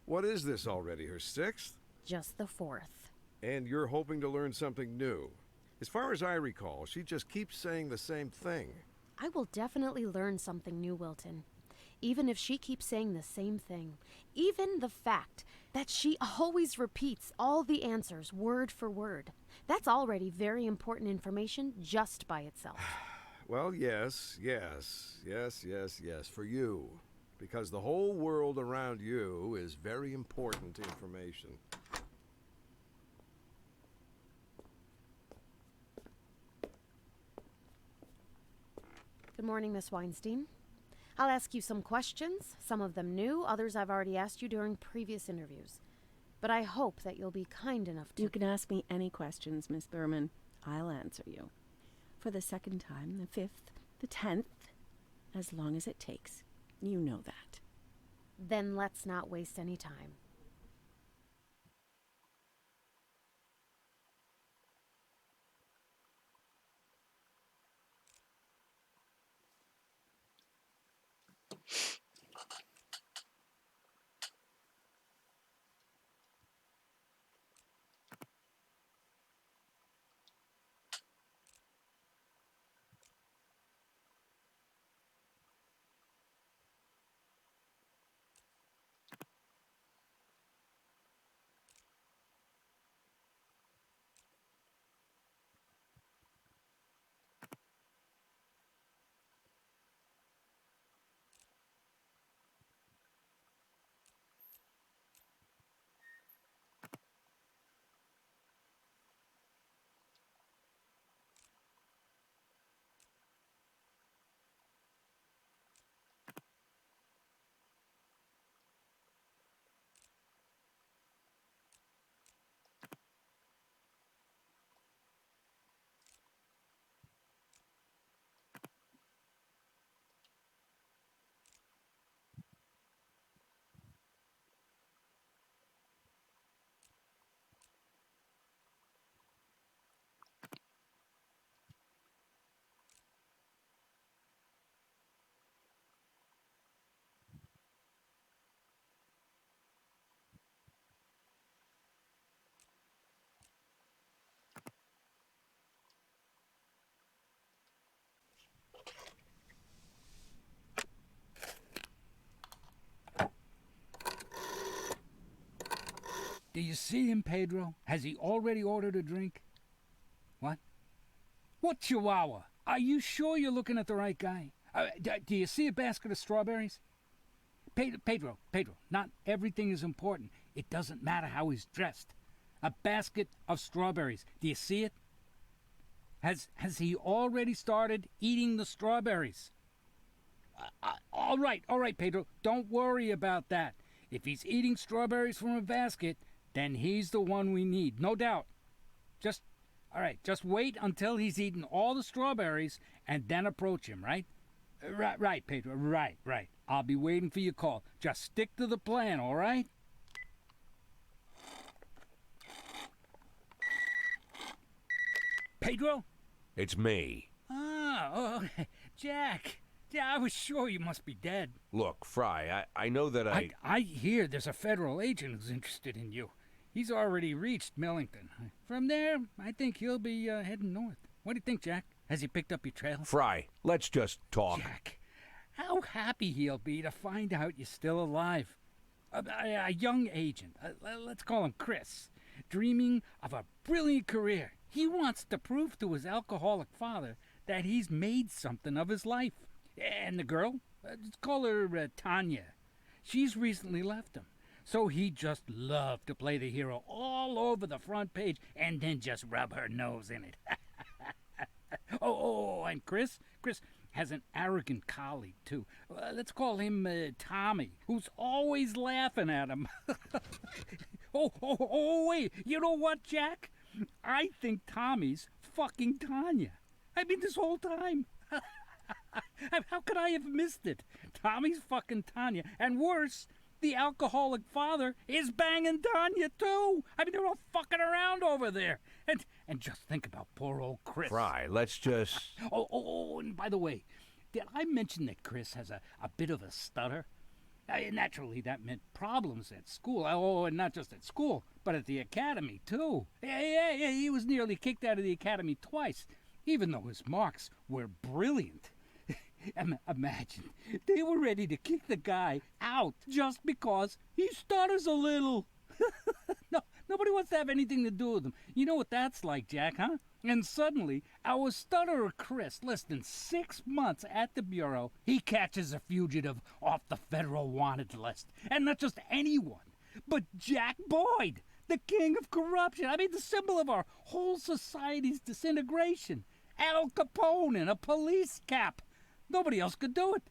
What is this already, her 6th? Just the 4th. And you're hoping to learn something new. As far as I recall, she just keeps saying the same thing. I will definitely learn something new, Wilton. Even if she keeps saying the same thing. Even the fact that she always repeats all the answers word for word. That's already very important information just by itself. Well, yes, for you. Because the whole world around you is very important information. Good morning, Miss Weinstein. I'll ask you some questions, some of them new, others I've already asked you during previous interviews. But I hope that you'll be kind enough to... You can ask me any questions, Miss Berman. I'll answer you. For the 2nd time, the 5th, the 10th, as long as it takes. You know that. Then let's not waste any time. Do you see him, Pedro? Has he already ordered a drink? What? What chihuahua? Are you sure you're looking at the right guy? Do you see a basket of strawberries? Pedro, not everything is important. It doesn't matter how he's dressed. A basket of strawberries. Do you see it? Has he already started eating the strawberries? All right, Pedro. Don't worry about that. If he's eating strawberries from a basket, then he's the one we need, no doubt. Just wait until he's eaten all the strawberries and then approach him, right? Right, Pedro, right. I'll be waiting for your call. Just stick to the plan, all right? Pedro? It's me. Oh, Jack. Yeah, I was sure you must be dead. Look, Fry, I know that I hear there's a federal agent who's interested in you. He's already reached Millington. From there, I think he'll be heading north. What do you think, Jack? Has he picked up your trail? Fry, let's just talk. Jack, how happy he'll be to find out you're still alive. A young agent. Let's call him Chris. dreaming of a brilliant career. He wants to prove to his alcoholic father that he's made something of his life. And the girl, let's call her Tanya, she's recently left him. So he just loved to play the hero all over the front page and then just rub her nose in it. And Chris has an arrogant colleague, too. Let's call him Tommy, who's always laughing at him. Wait, you know what, Jack? I think Tommy's fucking Tanya. I mean, this whole time. How could I have missed it? Tommy's fucking Tanya, and worse, the alcoholic father is banging Tanya, too. I mean, they're all fucking around over there. And just think about poor old Chris. Fry, let's just... And by the way, did I mention that Chris has a bit of a stutter? Naturally, that meant problems at school. And not just at school, but at the academy, too. Yeah, he was nearly kicked out of the academy twice, even though his marks were brilliant. Imagine, they were ready to kick the guy out just because he stutters a little. No, nobody wants to have anything to do with him. You know what that's like, Jack, huh? And suddenly, our stutterer Chris, less than 6 months at the Bureau, he catches a fugitive off the federal wanted list. And not just anyone, but Jack Boyd, the king of corruption. I mean, the symbol of our whole society's disintegration. Al Capone in a police cap. Nobody else could do it.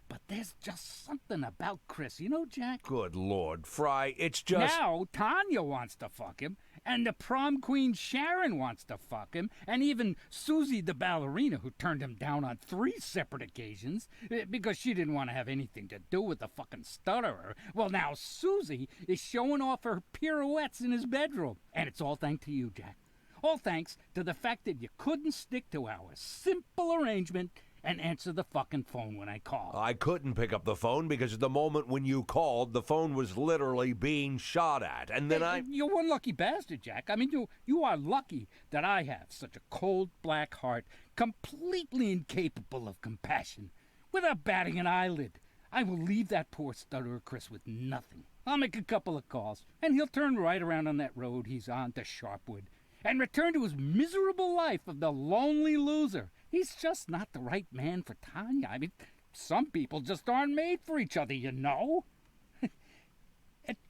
But there's just something about Chris, you know, Jack? Good Lord, Fry, it's just... Now, Tanya wants to fuck him, and the prom queen Sharon wants to fuck him, and even Susie the ballerina, who turned him down on 3 separate occasions because she didn't want to have anything to do with the fucking stutterer. Well, now Susie is showing off her pirouettes in his bedroom. And it's all thanks to you, Jack. All thanks to the fact that you couldn't stick to our simple arrangement and answer the fucking phone when I called. I couldn't pick up the phone because at the moment when you called, the phone was literally being shot at. And then You're one lucky bastard, Jack. I mean, you are lucky that I have such a cold, black heart, completely incapable of compassion. Without batting an eyelid, I will leave that poor stutterer Chris with nothing. I'll make a couple of calls, and he'll turn right around on that road he's on to Sharpwood and return to his miserable life of the lonely loser. He's just not the right man for Tanya. I mean, some people just aren't made for each other, you know.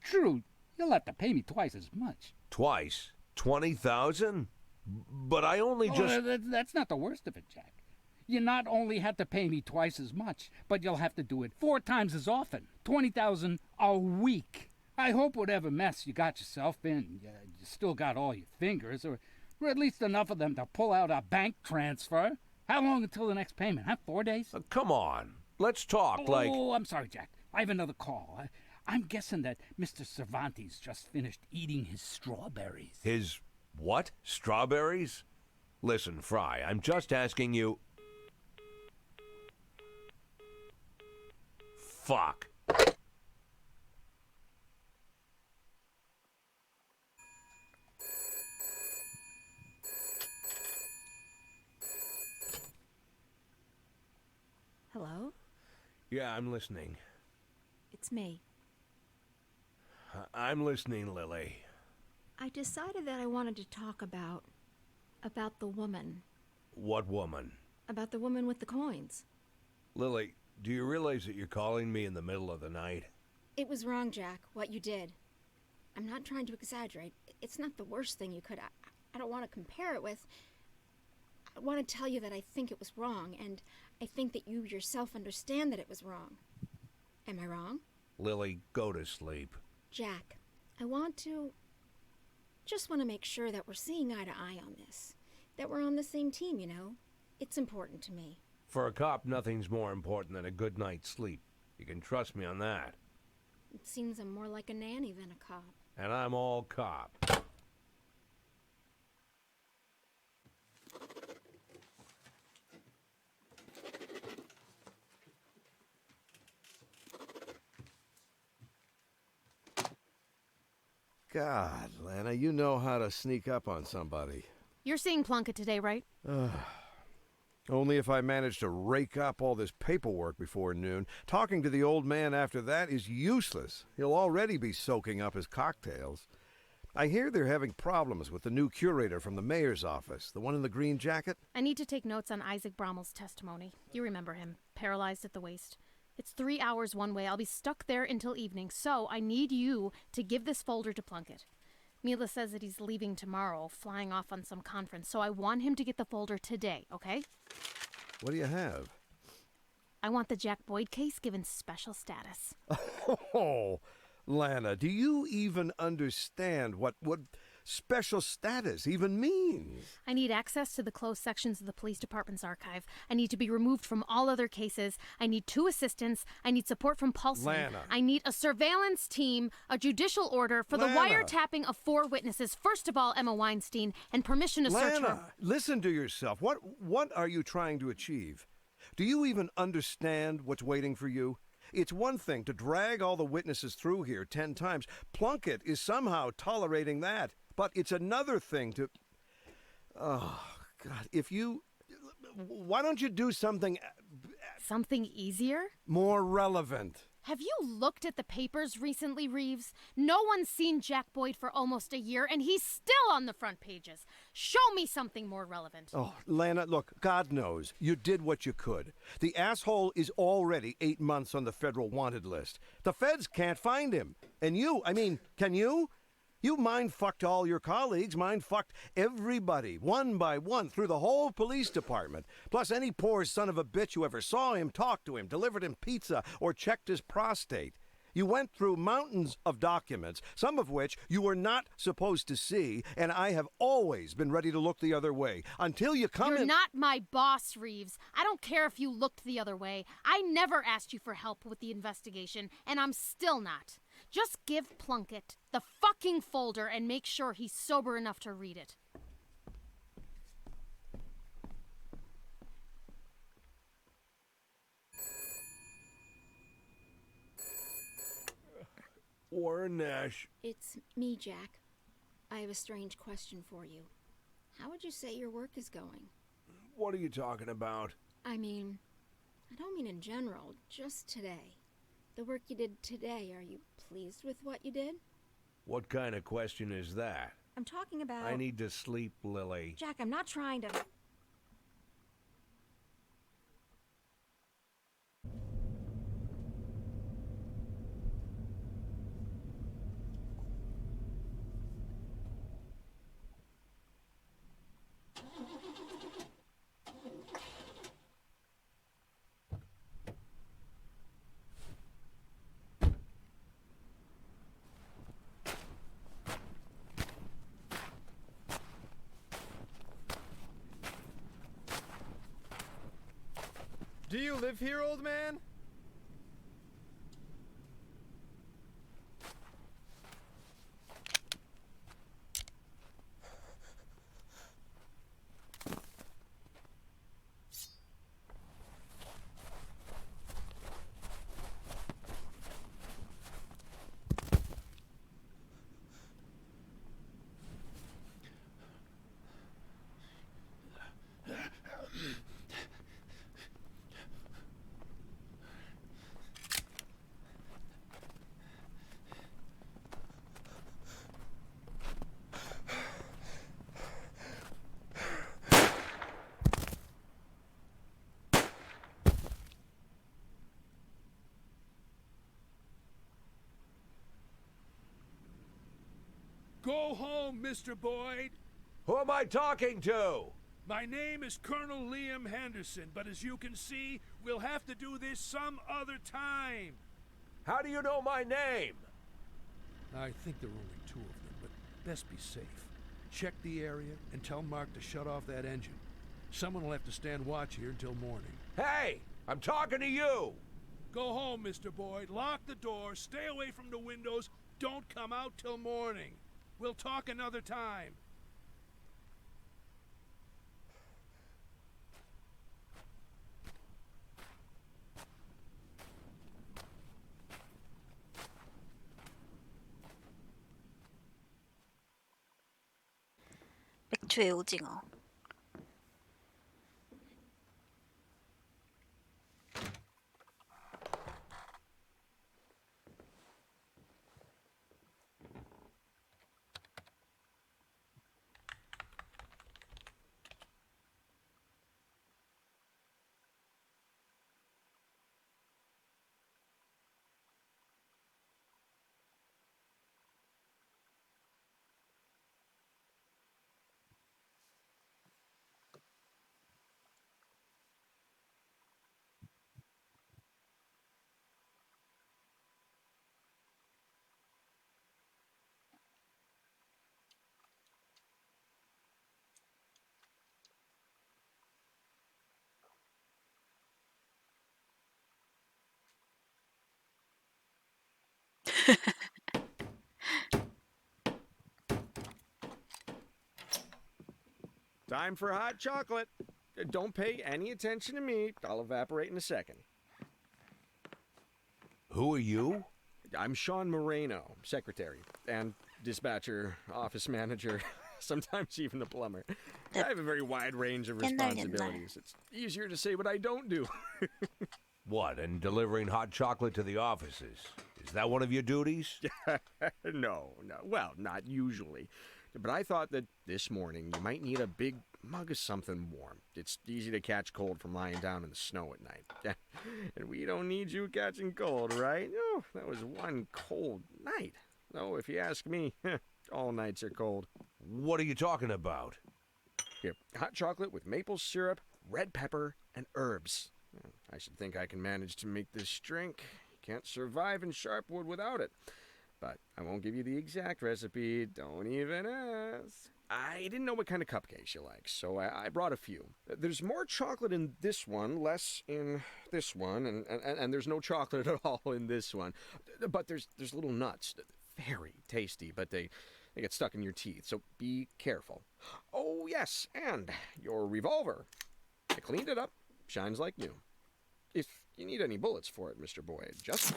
True, you'll have to pay me twice as much. Twice? 20,000? But I only just... That's not the worst of it, Jack. You not only have to pay me twice as much, but you'll have to do it 4 times as often. 20,000 a week. I hope whatever mess you got yourself in, you still got all your fingers, or at least enough of them to pull out a bank transfer. How long until the next payment, huh? 4 days? Come on. Let's talk like... Oh, I'm sorry, Jack. I have another call. I'm guessing that Mr. Cervantes just finished eating his strawberries. His what? Strawberries? Listen, Fry, I'm just asking you... Fuck. Hello? Yeah, I'm listening. It's me. I'm listening, Lily. I decided that I wanted to talk about the woman. What woman? About the woman with the coins. Lily, do you realize that you're calling me in the middle of the night? It was wrong, Jack, what you did. I'm not trying to exaggerate. It's not the worst thing you could... I don't want to compare it with... I want to tell you that I think it was wrong, and I think that you yourself understand that it was wrong. Am I wrong? Lily, go to sleep. Jack, I just want to make sure that we're seeing eye to eye on this. That we're on the same team, you know? It's important to me. For a cop, nothing's more important than a good night's sleep. You can trust me on that. It seems I'm more like a nanny than a cop. And I'm all cop. God, Lana, you know how to sneak up on somebody. You're seeing Plunkett today, right? Only if I manage to rake up all this paperwork before noon. Talking to the old man after that is useless. He'll already be soaking up his cocktails. I hear they're having problems with the new curator from the mayor's office, the one in the green jacket. I need to take notes on Isaac Brommel's testimony. You remember him, paralyzed at the waist. It's 3 hours one way. I'll be stuck there until evening, so I need you to give this folder to Plunkett. Mila says that he's leaving tomorrow, flying off on some conference, so I want him to get the folder today, okay? What do you have? I want the Jack Boyd case given special status. Oh, Lana, do you even understand what special status even means? I need access to the closed sections of the police department's archive. I need to be removed from all other cases. I need 2 assistants. I need support from Paulson. Lana. I need a surveillance team, a judicial order for Lana. the wiretapping of 4 witnesses. First of all, Emma Weinstein, and permission to search her. Lana, listen to yourself. What are you trying to achieve? Do you even understand what's waiting for you? It's one thing to drag all the witnesses through here 10 times. Plunkett is somehow tolerating that. But it's another thing to... Oh, God, why don't you do something... Something easier? More relevant. Have you looked at the papers recently, Reeves? No one's seen Jack Boyd for almost a year, and he's still on the front pages. Show me something more relevant. Oh, Lana, look, God knows, you did what you could. The asshole is already 8 months on the federal wanted list. The feds can't find him. And can you? You mind-fucked all your colleagues, mind-fucked everybody, one by one, through the whole police department. Plus any poor son of a bitch who ever saw him, talked to him, delivered him pizza, or checked his prostate. You went through mountains of documents, some of which you were not supposed to see, and I have always been ready to look the other way. Until you come You're in... not my boss, Reeves. I don't care if you looked the other way. I never asked you for help with the investigation, and I'm still not. Just give Plunkett the fucking folder and make sure he's sober enough to read it. Warren Nash. It's me, Jack. I have a strange question for you. How would you say your work is going? What are you talking about? I don't mean in general, just today. The work you did today, are you pleased with what you did? What kind of question is that? I'm talking about... I need to sleep, Lily. Jack, I'm not trying to... Do you live here, old man? Go home, Mr. Boyd. Who am I talking to? My name is Colonel Liam Henderson, but as you can see, we'll have to do this some other time. How do you know my name? I think there are only 2 of them, but best be safe. Check the area and tell Mark to shut off that engine. Someone will have to stand watch here until morning. Hey, I'm talking to you. Go home, Mr. Boyd. Lock the door. Stay away from the windows. Don't come out till morning. We'll talk another time. 맥주의 오징어. Time for hot chocolate. Don't pay any attention to me. I'll evaporate in a second. Who are you? I'm Sean Moreno, secretary and dispatcher, office manager, sometimes even the plumber. I have a very wide range of responsibilities. It's easier to say what I don't do. What, and delivering hot chocolate to the offices? Is that one of your duties? No. Well, not usually. But I thought that this morning you might need a big mug of something warm. It's easy to catch cold from lying down in the snow at night. And we don't need you catching cold, right? Oh, that was one cold night. No, if you ask me, all nights are cold. What are you talking about? Here, hot chocolate with maple syrup, red pepper, and herbs. I should think I can manage to make this drink. Can't survive in Sharpwood without it. But I won't give you the exact recipe. Don't even ask. I didn't know what kind of cupcakes you like, so I brought a few. There's more chocolate in this one, less in this one, and there's no chocolate at all in this one. But there's little nuts. Very tasty, but they get stuck in your teeth, so be careful. Oh, yes, and your revolver. I cleaned it up. Shines like new. If you need any bullets for it, Mr. Boyd, just...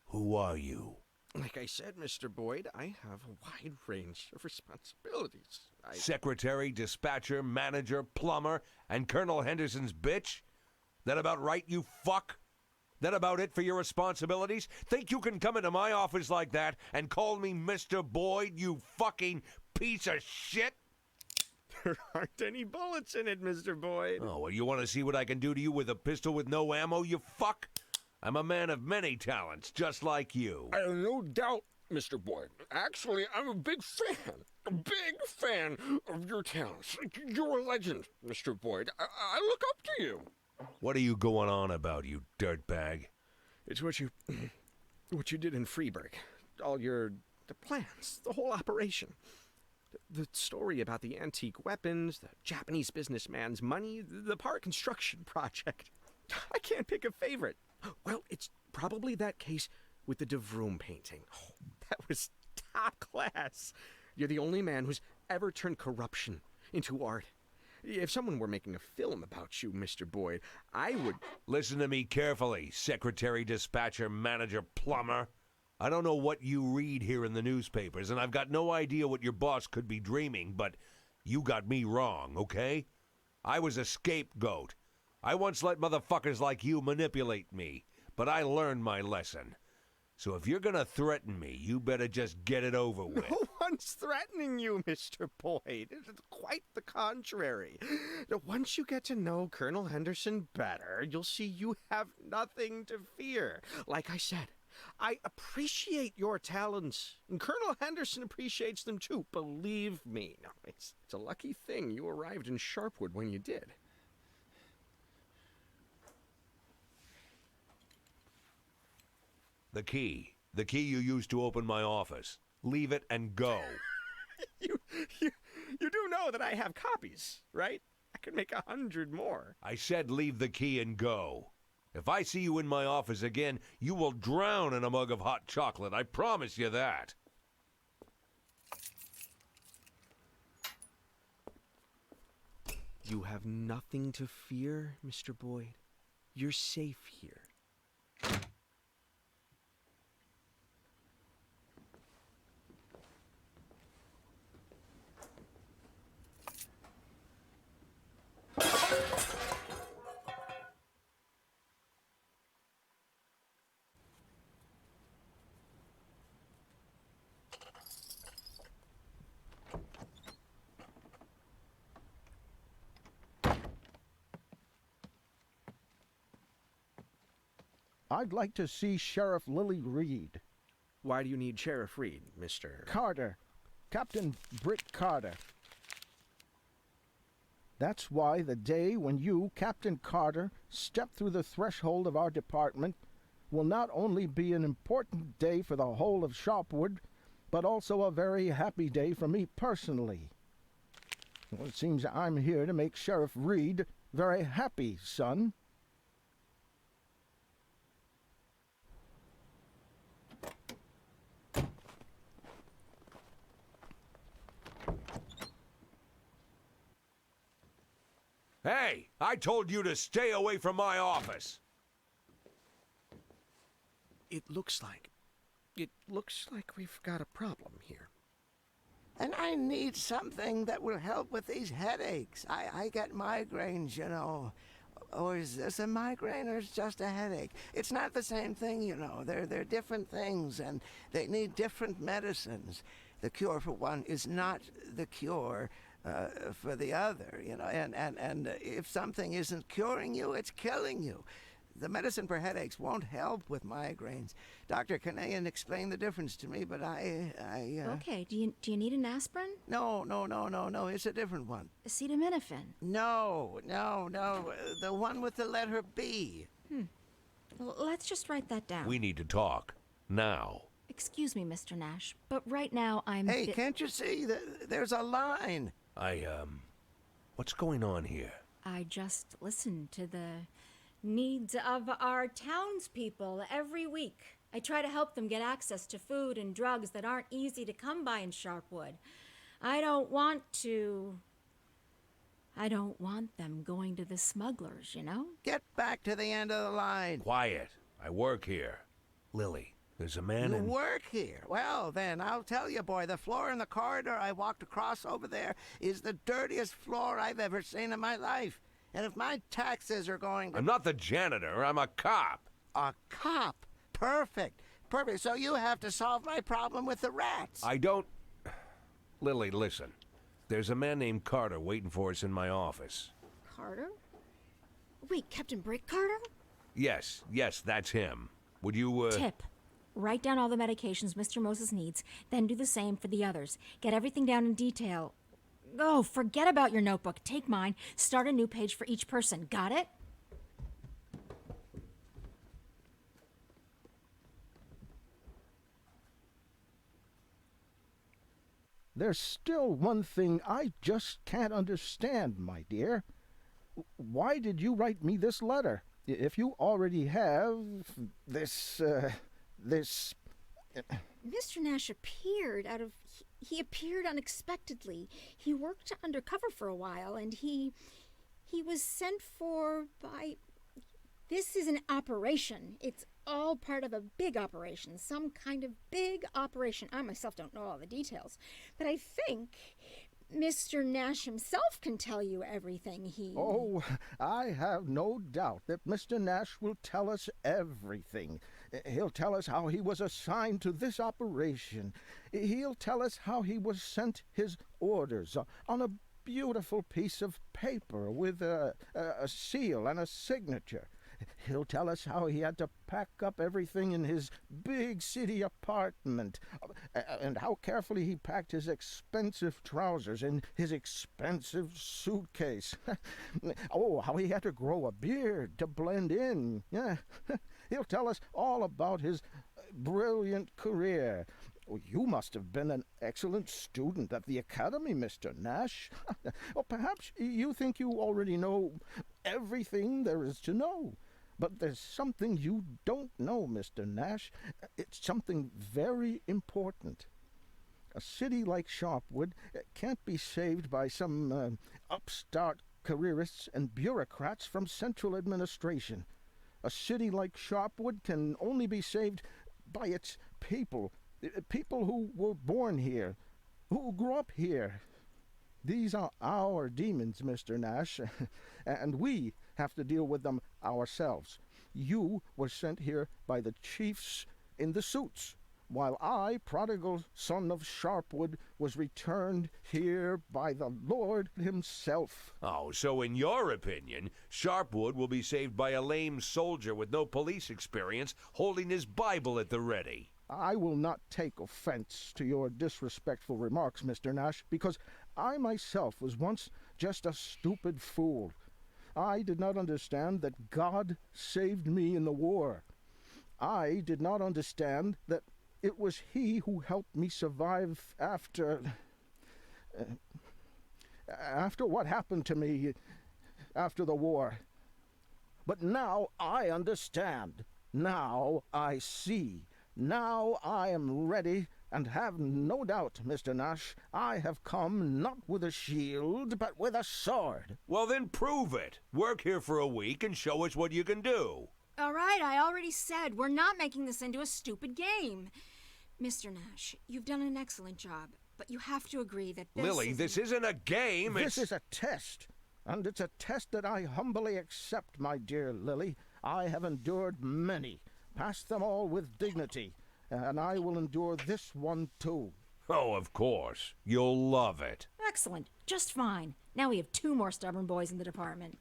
Who are you? Like I said, Mr. Boyd, I have a wide range of responsibilities. Secretary, dispatcher, manager, plumber, and Colonel Henderson's bitch? That about right, you fuck? That about it for your responsibilities? Think you can come into my office like that and call me Mr. Boyd, you fucking piece of shit? There aren't any bullets in it, Mr. Boyd. Oh, well, you want to see what I can do to you with a pistol with no ammo, you fuck? I'm a man of many talents, just like you. I have no doubt, Mr. Boyd. Actually, I'm a big fan of your talents. You're a legend, Mr. Boyd. I look up to you. What are you going on about, you dirtbag? It's what you did in Freeburg. The plans, the whole operation. The story about the antique weapons, the Japanese businessman's money, the park construction project. I can't pick a favorite. Well, it's probably that case with the De Vroom painting. Oh, that was top class. You're the only man who's ever turned corruption into art. If someone were making a film about you, Mr. Boyd, I would... Listen to me carefully, secretary, dispatcher, manager, plumber. I don't know what you read here in the newspapers, and I've got no idea what your boss could be dreaming, but you got me wrong, okay? I was a scapegoat. I once let motherfuckers like you manipulate me, but I learned my lesson. So if you're gonna threaten me, you better just get it over with. No one's threatening you, Mr. Boyd. It's quite the contrary. Once you get to know Colonel Henderson better, you'll see you have nothing to fear. Like I said, I appreciate your talents, and Colonel Henderson appreciates them too, believe me. No, it's a lucky thing you arrived in Sharpwood when you did. The key you used to open my office. Leave it and go. You do know that I have copies, right? I could make 100 more. I said leave the key and go. If I see you in my office again, you will drown in a mug of hot chocolate. I promise you that. You have nothing to fear, Mr. Boyd. You're safe here. I'd like to see Sheriff Lily Reed. Why do you need Sheriff Reed, Mr. Carter. Captain Britt Carter. That's why the day when you, Captain Carter, step through the threshold of our department will not only be an important day for the whole of Sharpwood, but also a very happy day for me personally. Well, it seems I'm here to make Sheriff Reed very happy, son. Hey, I told you to stay away from my office. It looks like we've got a problem here. And I need something that will help with these headaches. I get migraines, you know. Or is this a migraine or is it just a headache? It's not the same thing, you know. They're different things and they need different medicines. The cure for one is not the cure for the other, you know. And if something isn't curing you, it's killing you. The medicine for headaches won't help with migraines. Dr. Kanayan explained the difference to me, but Okay, do you need an aspirin? No, it's a different one. Acetaminophen. No, the one with the letter B. Well, let's just write that down. We need to talk. Now. Excuse me, Mr. Nash, but right now I'm... Hey, can't you see? There's a line. What's going on here? I just listen to the needs of our townspeople every week. I try to help them get access to food and drugs that aren't easy to come by in Sharpwood. I don't want them going to the smugglers, you know? Get back to the end of the line. Quiet. I work here. Lily, there's a man You in... work here? Well, then, I'll tell you, boy, the floor in the corridor I walked across over there is the dirtiest floor I've ever seen in my life. And if my taxes are going to... I'm not the janitor. I'm a cop. A cop? Perfect. So you have to solve my problem with the rats. I don't... Lily, listen. There's a man named Carter waiting for us in my office. Carter? Wait, Captain Brick Carter? Yes, that's him. Would you, Tip. Write down all the medications Mr. Moses needs, then do the same for the others. Get everything down in detail. Oh, forget about your notebook. Take mine. Start a new page for each person. Got it? There's still one thing I just can't understand, my dear. Why did you write me this letter? If you already have this... Mr. Nash appeared he appeared unexpectedly. He worked undercover for a while, and he was sent for by... This is an operation. It's all part of a big operation, some kind of big operation. I myself don't know all the details, but I think Mr. Nash himself can tell you everything he... Oh, I have no doubt that Mr. Nash will tell us everything. He'll tell us how he was assigned to this operation. He'll tell us how he was sent his orders on a beautiful piece of paper with a seal and a signature. He'll tell us how he had to pack up everything in his big city apartment, and how carefully he packed his expensive trousers in his expensive suitcase. Oh, how he had to grow a beard to blend in. Yeah, he'll tell us all about his brilliant career. Oh, you must have been an excellent student at the academy, Mr. Nash. Or perhaps you think you already know everything there is to know. But there's something you don't know, Mr. Nash. It's something very important. A city like Sharpwood can't be saved by some upstart careerists and bureaucrats from central administration. A city like Sharpwood can only be saved by its people, people who were born here, who grew up here. These are our demons, Mr. Nash, and we have to deal with them ourselves. You were sent here by the chiefs in the suits, while I, prodigal son of Sharpwood, was returned here by the Lord himself. Oh, so in your opinion, Sharpwood will be saved by a lame soldier with no police experience holding his Bible at the ready? I will not take offense to your disrespectful remarks, Mr. Nash, because I myself was once just a stupid fool. I did not understand that God saved me in the war. I did not understand that it was He who helped me survive after what happened to me after the war. But now I understand. Now I see. Now I am ready And have no doubt, Mr. Nash, I have come not with a shield, but with a sword. Well, then prove it. Work here for a week and show us what you can do. All right, I already said we're not making this into a stupid game. Mr. Nash, you've done an excellent job, but you have to agree that Lily, this isn't a game. This is a test, and it's a test that I humbly accept, my dear Lily. I have endured many, passed them all with dignity, and I will endure this one too. Oh, of course. You'll love it. Excellent. Just fine. Now we have 2 more stubborn boys in the department.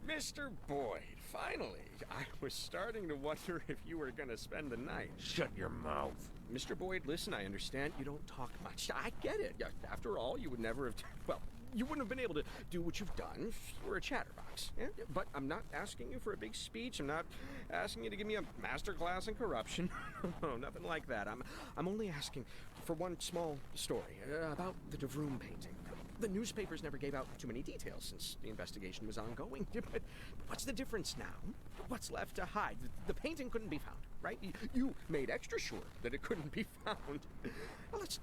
Mr. Boyd, finally. I was starting to wonder if you were going to spend the night. Shut your mouth. Mr. Boyd, listen, I understand you don't talk much. I get it. After all, you would never have... Well, you wouldn't have been able to do what you've done if you were a chatterbox. Yeah? But I'm not asking you for a big speech. I'm not asking you to give me a master class in corruption. No, nothing like that. I'm only asking for one small story about the DeVroom painting. The newspapers never gave out too many details since the investigation was ongoing. But what's the difference now? What's left to hide? The painting couldn't be found, right? You made extra sure that it couldn't be found. Well, let's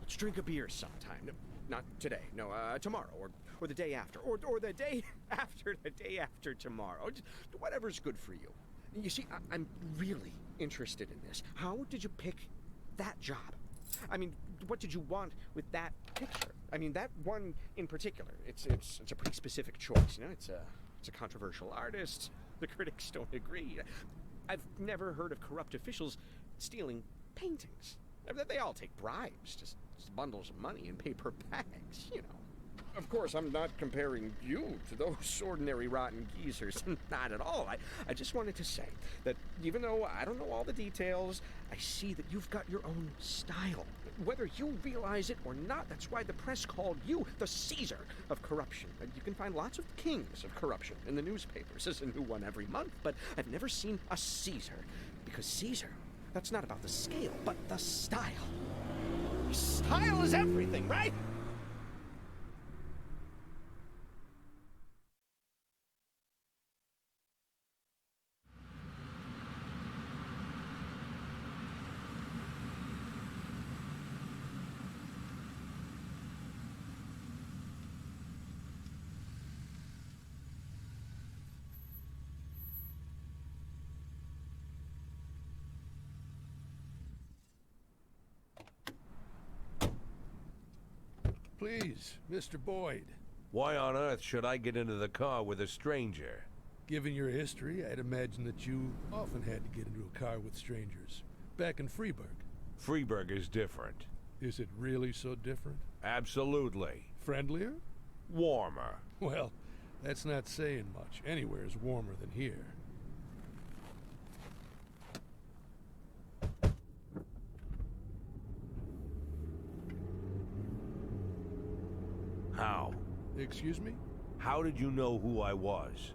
drink a beer sometime. Not today, no, tomorrow, or the day after, or the day after the day after tomorrow. Just whatever's good for you. You see, I'm really interested in this. How did you pick that job? I mean, what did you want with that picture? I mean, that one in particular. It's a pretty specific choice. You know, it's a controversial artist. The critics don't agree. I've never heard of corrupt officials stealing paintings. They all take bribes, just bundles of money in paper bags, you know. Of course, I'm not comparing you to those ordinary rotten geezers. Not at all. I just wanted to say that even though I don't know all the details, I see that you've got your own style. Whether you realize it or not, that's why the press called you the Caesar of corruption. You can find lots of kings of corruption in the newspapers. There's a new one every month, but I've never seen a Caesar. Because Caesar, that's not about the scale, but the style. Style is everything, right? Please, Mr. Boyd. Why on earth should I get into the car with a stranger? Given your history, I'd imagine that you often had to get into a car with strangers. Back in Freeburg. Freeburg is different. Is it really so different? Absolutely. Friendlier? Warmer. Well, that's not saying much. Anywhere's warmer than here. How? Excuse me? How did you know who I was?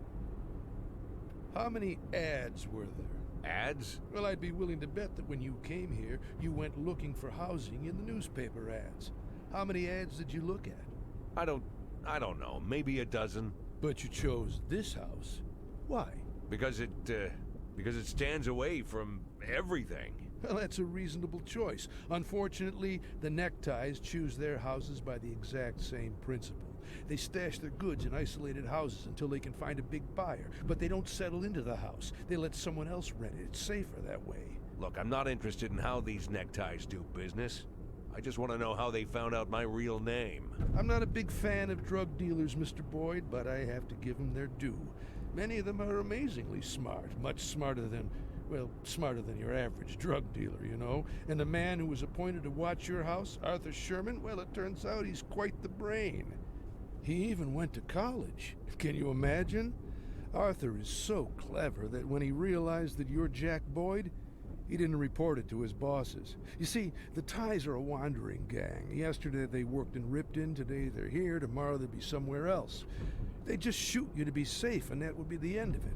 How many ads were there? Ads? Well, I'd be willing to bet that when you came here, you went looking for housing in the newspaper ads. How many ads did you look at? I don't know. Maybe a dozen. But you chose this house. Why? Because it stands away from everything. Well, that's a reasonable choice. Unfortunately, the neckties choose their houses by the exact same principle. They stash their goods in isolated houses until they can find a big buyer, but they don't settle into the house. They let someone else rent it. It's safer that way. Look, I'm not interested in how these neckties do business. I just want to know how they found out my real name. I'm not a big fan of drug dealers, Mr. Boyd, but I have to give them their due. Many of them are amazingly smart, much smarter than... Well, smarter than your average drug dealer, you know. And the man who was appointed to watch your house, Arthur Sherman, well, it turns out he's quite the brain. He even went to college. Can you imagine? Arthur is so clever that when he realized that you're Jack Boyd, he didn't report it to his bosses. You see, the Ties are a wandering gang. Yesterday they worked in Ripton, today they're here, tomorrow they'll be somewhere else. They just shoot you to be safe, and that would be the end of it.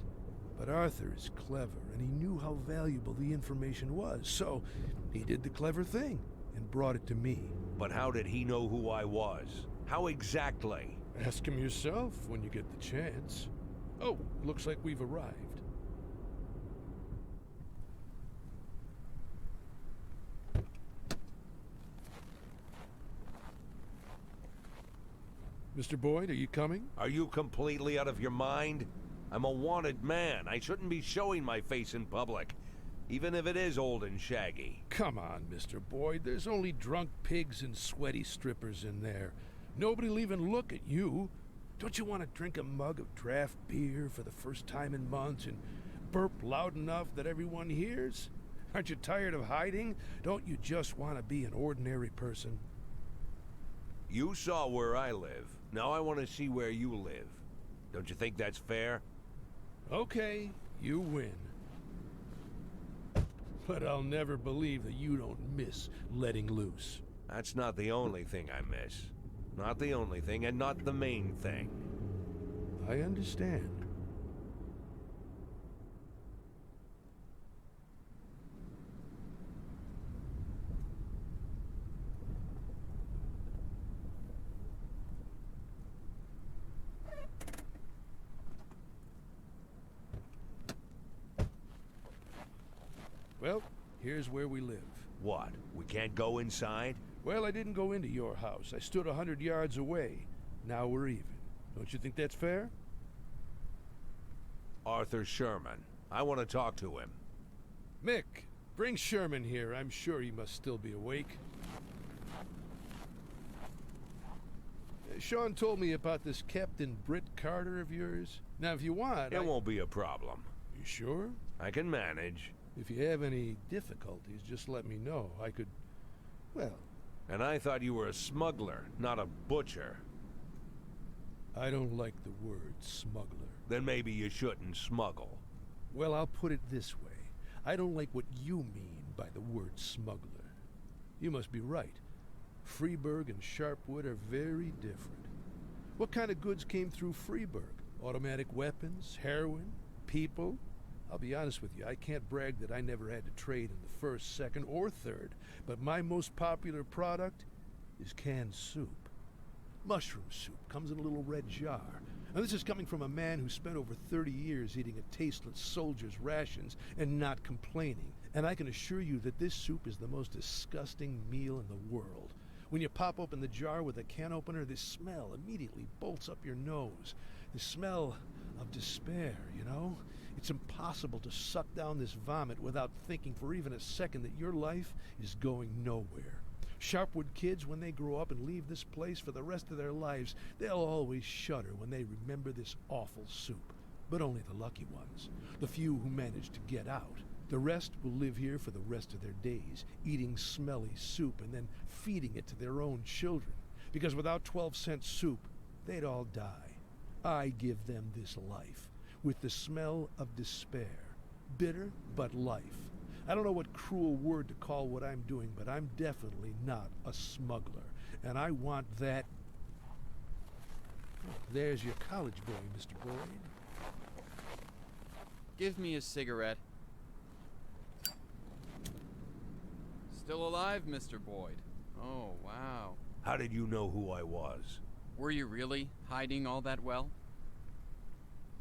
But Arthur is clever, and he knew how valuable the information was, so he did the clever thing and brought it to me. But how did he know who I was? How exactly? Ask him yourself when you get the chance. Oh, looks like we've arrived. Mr. Boyd, are you coming? Are you completely out of your mind? I'm a wanted man. I shouldn't be showing my face in public, even if it is old and shaggy. Come on, Mr. Boyd. There's only drunk pigs and sweaty strippers in there. Nobody'll even look at you. Don't you want to drink a mug of draft beer for the first time in months and burp loud enough that everyone hears? Aren't you tired of hiding? Don't you just want to be an ordinary person? You saw where I live. Now I want to see where you live. Don't you think that's fair? Okay, you win. But I'll never believe that you don't miss letting loose. That's not the only thing I miss. Not the only thing, and not the main thing. I understand. Well, here's where we live. What? We can't go inside? Well, I didn't go into your house. I stood 100 yards away. Now we're even. Don't you think that's fair? Arthur Sherman. I want to talk to him. Mick, bring Sherman here. I'm sure he must still be awake. Sean told me about this Captain Britt Carter of yours. Now, if you want, It won't be a problem. You sure? I can manage. If you have any difficulties, just let me know. I could, well... And I thought you were a smuggler, not a butcher. I don't like the word smuggler. Then maybe you shouldn't smuggle. Well, I'll put it this way. I don't like what you mean by the word smuggler. You must be right. Freeburg and Sharpwood are very different. What kind of goods came through Freeburg? Automatic weapons? Heroin? People? I'll be honest with you, I can't brag that I never had to trade in the first, second, or third, but my most popular product is canned soup. Mushroom soup comes in a little red jar. Now this is coming from a man who spent over 30 years eating a tasteless soldier's rations and not complaining. And I can assure you that this soup is the most disgusting meal in the world. When you pop open the jar with a can opener, this smell immediately bolts up your nose. The smell of despair, you know? It's impossible to suck down this vomit without thinking for even a second that your life is going nowhere. Sharpwood kids, when they grow up and leave this place for the rest of their lives, they'll always shudder when they remember this awful soup. But only the lucky ones, the few who manage to get out. The rest will live here for the rest of their days, eating smelly soup and then feeding it to their own children. Because without 12-cent soup, they'd all die. I give them this life, with the smell of despair. Bitter, but life. I don't know what cruel word to call what I'm doing, but I'm definitely not a smuggler. And I want that... There's your college boy, Mr. Boyd. Give me a cigarette. Still alive, Mr. Boyd. Oh, wow. How did you know who I was? Were you really hiding all that well?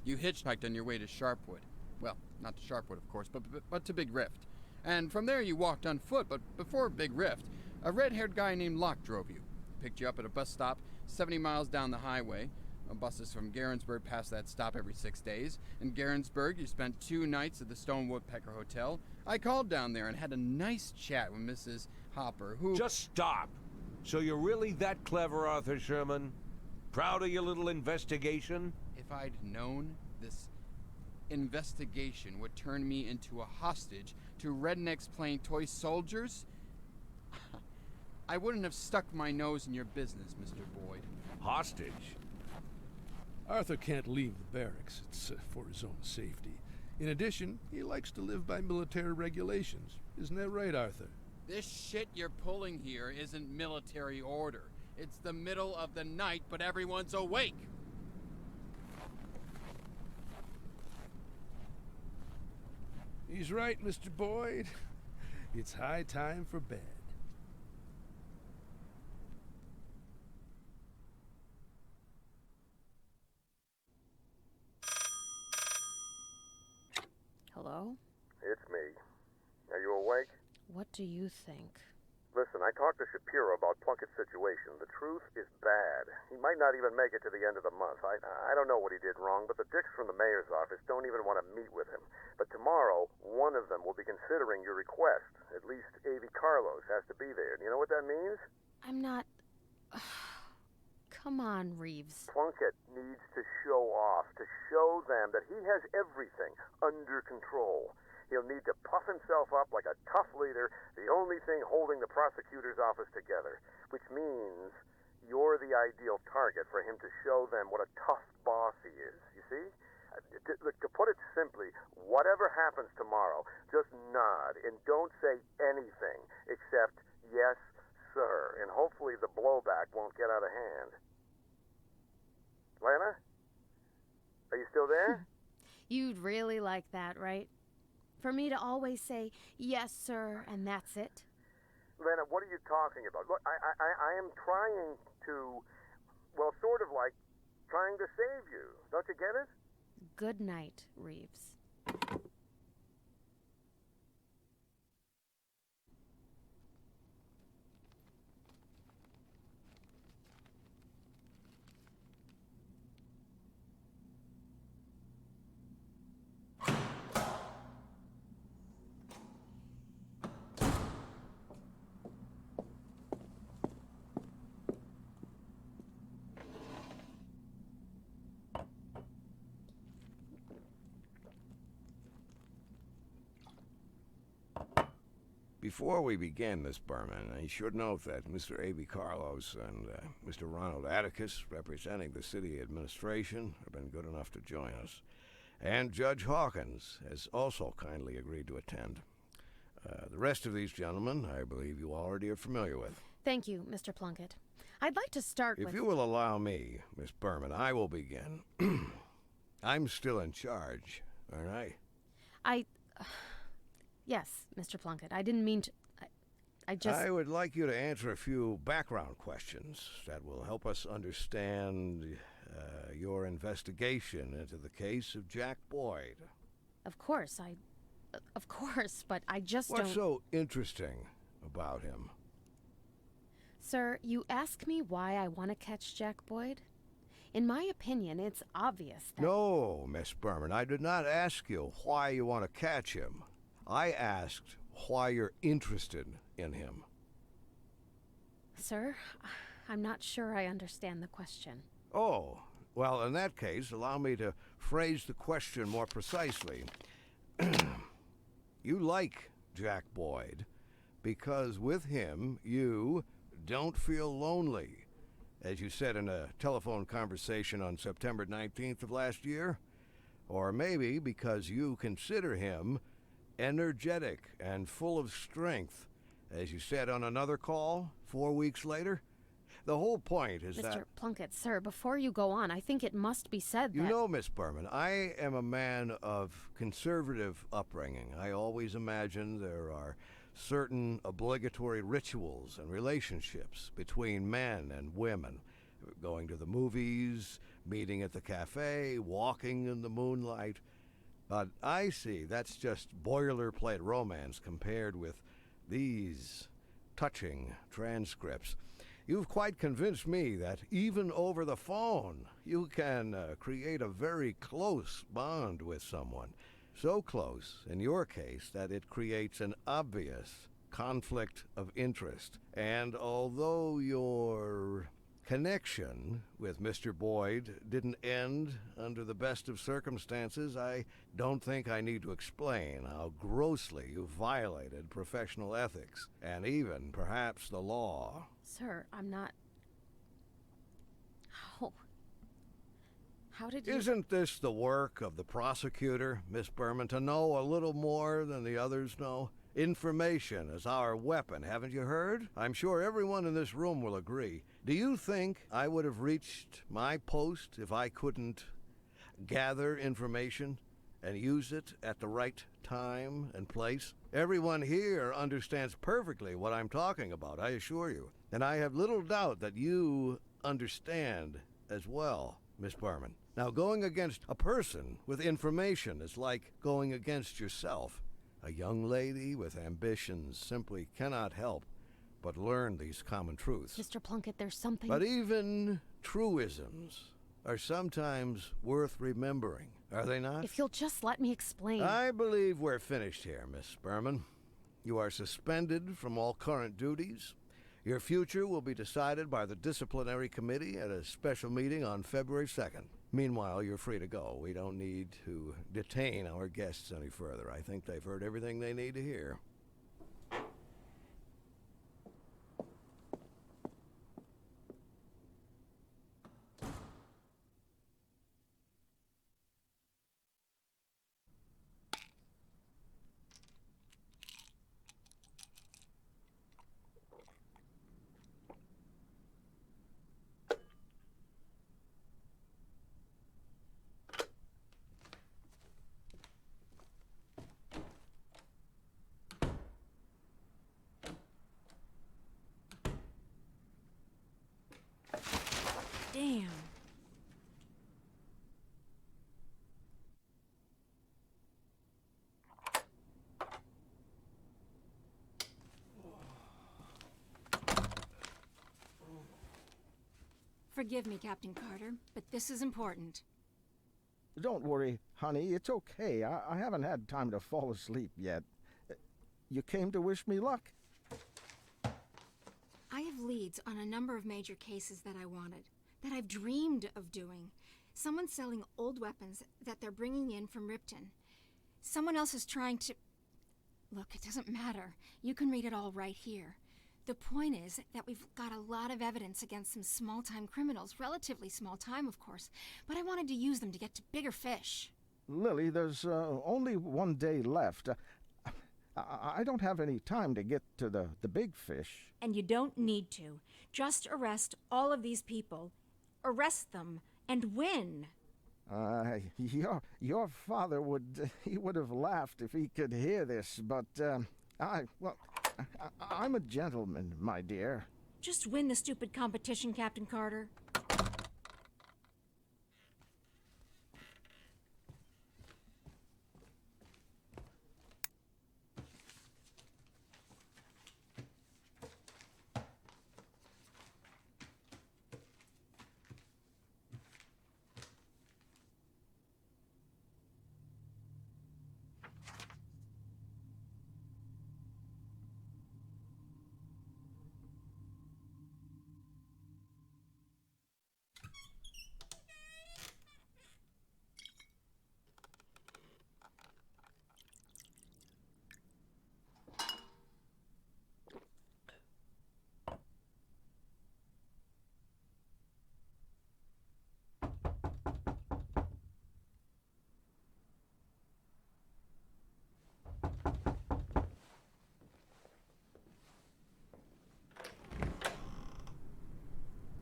You hitchhiked on your way to Sharpwood. Well, not to Sharpwood, of course, but to Big Rift. And from there you walked on foot, but before Big Rift, a red-haired guy named Locke drove you. Picked you up at a bus stop 70 miles down the highway. Buses from Garensburg pass that stop every 6 days. In Garensburg, you spent 2 nights at the Stone Woodpecker Hotel. I called down there and had a nice chat with Mrs. Hopper, who... Just stop! So you're really that clever, Arthur Sherman? Proud of your little investigation? If I'd known this investigation would turn me into a hostage to rednecks playing toy soldiers, I wouldn't have stuck my nose in your business, Mr. Boyd. Hostage? Arthur can't leave the barracks. It's for his own safety. In addition, he likes to live by military regulations. Isn't that right, Arthur? This shit you're pulling here isn't military order. It's the middle of the night, but everyone's awake. He's right, Mr. Boyd. It's high time for bed. Hello? It's me. Are you awake? What do you think? Listen, I talked to Shapiro about Plunkett's situation. The truth is bad. He might not even make it to the end of the month. I don't know what he did wrong, but the dicks from the mayor's office don't even want to meet with him. But tomorrow, one of them will be considering your request. At least Avi Carlos has to be there. Do you know what that means? I'm not... Come on, Reeves. Plunkett needs to show off, to show them that he has everything under control. He'll need to puff himself up like a tough leader, the only thing holding the prosecutor's office together, which means you're the ideal target for him to show them what a tough boss he is, you see? To put it simply, whatever happens tomorrow, just nod and don't say anything except, yes, sir, and hopefully the blowback won't get out of hand. Lana? Are you still there? You'd really like that, right? For me to always say, yes, sir, and that's it? Lana, what are you talking about? Look, I am trying to, well, sort of like trying to save you. Don't you get it? Good night, Reeves. Before we begin, Miss Berman, I should note that Mr. A.B. Carlos and Mr. Ronald Atticus, representing the city administration, have been good enough to join us. And Judge Hawkins has also kindly agreed to attend. The rest of these gentlemen, I believe you already are familiar with. Thank you, Mr. Plunkett. I'd like to start with... If you will allow me, Miss Berman, I will begin. I'm still in charge, all right? Yes, Mr. Plunkett. I didn't mean to... I would like you to answer a few background questions that will help us understand your investigation into the case of Jack Boyd. Of course, but I just don't... What's so interesting about him? Sir, you ask me why I want to catch Jack Boyd? In my opinion, it's obvious that... No, Miss Berman, I did not ask you why you want to catch him. I asked why you're interested in him. Sir, I'm not sure I understand the question. Oh, well, in that case, allow me to phrase the question more precisely. You like Jack Boyd because with him you don't feel lonely, as you said in a telephone conversation on September 19th of last year. Or maybe because you consider him energetic and full of strength, as you said on another call 4 weeks later. The whole point is that... Mr. Plunkett, sir, before you go on, I think it must be said that... You know, Miss Berman, I am a man of conservative upbringing. I always imagine there are certain obligatory rituals and relationships between men and women. Going to the movies, meeting at the cafe, walking in the moonlight. But I see that's just boilerplate romance compared with these touching transcripts. You've quite convinced me that even over the phone, you can create a very close bond with someone. So close, in your case, that it creates an obvious conflict of interest. And although your connection with Mr. Boyd didn't end under the best of circumstances, I don't think I need to explain how grossly you violated professional ethics, and even, perhaps, the law. Sir, I'm not... How did you... Isn't this the work of the prosecutor, Miss Berman, to know a little more than the others know? Information is our weapon, haven't you heard? I'm sure everyone in this room will agree. Do you think I would have reached my post if I couldn't gather information and use it at the right time and place. Everyone here understands perfectly what I'm talking about, I assure you. And I have little doubt that you understand as well, Miss Berman. Now, going against a person with information is like going against yourself. A young lady with ambitions simply cannot help but learn these common truths. Mr. Plunkett, there's something... But even truisms are sometimes worth remembering, are they not? If you'll just let me explain. I believe we're finished here, Miss Berman. You are suspended from all current duties. Your future will be decided by the disciplinary committee at a special meeting on February 2nd. Meanwhile, you're free to go. We don't need to detain our guests any further. I think they've heard everything they need to hear. Damn. Forgive me, Captain Carter, but this is important. Don't worry, honey. It's okay. I haven't had time to fall asleep yet. You came to wish me luck? I have leads on a number of major cases that I wanted, that I've dreamed of doing. Someone's selling old weapons that they're bringing in from Ripton. Someone else is trying to... Look, it doesn't matter. You can read it all right here. The point is that we've got a lot of evidence against some small-time criminals. Relatively small time, of course. But I wanted to use them to get to bigger fish. Lily, there's only one day left. I don't have any time to get to the big fish. And you don't need to. Just arrest all of these people. Arrest them and win. Your father would have laughed if he could hear this, but I'm a gentleman, my dear. Just win the stupid competition, Captain Carter.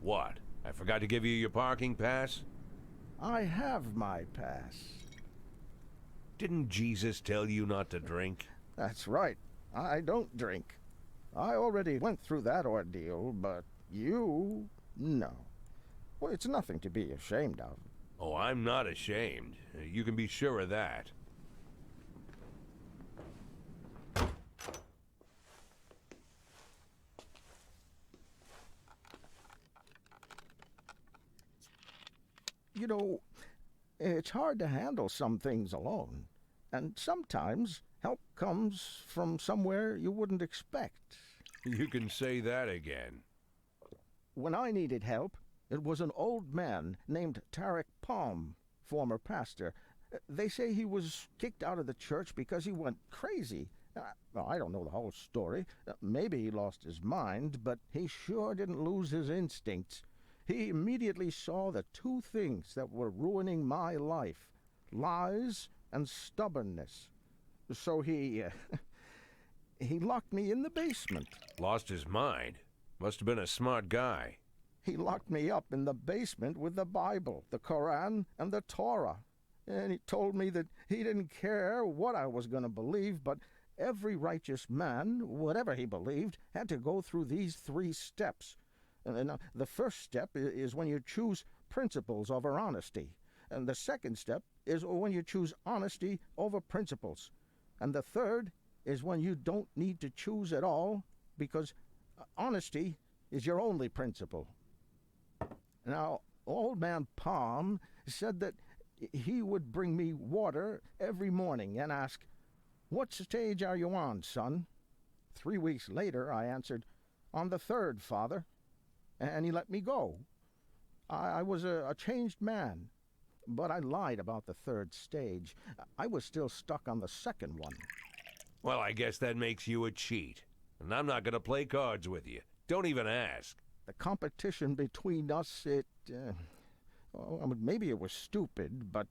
What? I forgot to give you your parking pass? I have my pass. Didn't Jesus tell you not to drink? That's right. I don't drink. I already went through that ordeal, but you... no. Well, it's nothing to be ashamed of. Oh, I'm not ashamed. You can be sure of that. You know, it's hard to handle some things alone. And sometimes help comes from somewhere you wouldn't expect. You can say that again. When I needed help, it was an old man named Tarek Palm, former pastor. They say he was kicked out of the church because he went crazy. I don't know the whole story. Maybe he lost his mind, but he sure didn't lose his instincts. He immediately saw the two things that were ruining my life: lies and stubbornness. So he locked me in the basement. Lost his mind? Must have been a smart guy. He locked me up in the basement with the Bible, the Koran, and the Torah. And he told me that he didn't care what I was going to believe, but every righteous man, whatever he believed, had to go through these 3 steps. And the first step is when you choose principles over honesty. And the second step is when you choose honesty over principles. And the third is when you don't need to choose at all, because honesty is your only principle. Now, Old Man Palm said that he would bring me water every morning and ask, "What stage are you on, son?" 3 weeks later, I answered, "On the 3rd, Father." And he let me go. I was a changed man, but I lied about the 3rd stage. I was still stuck on the 2nd one. Well, I guess that makes you a cheat. And I'm not going to play cards with you. Don't even ask. The competition between us, maybe it was stupid, but...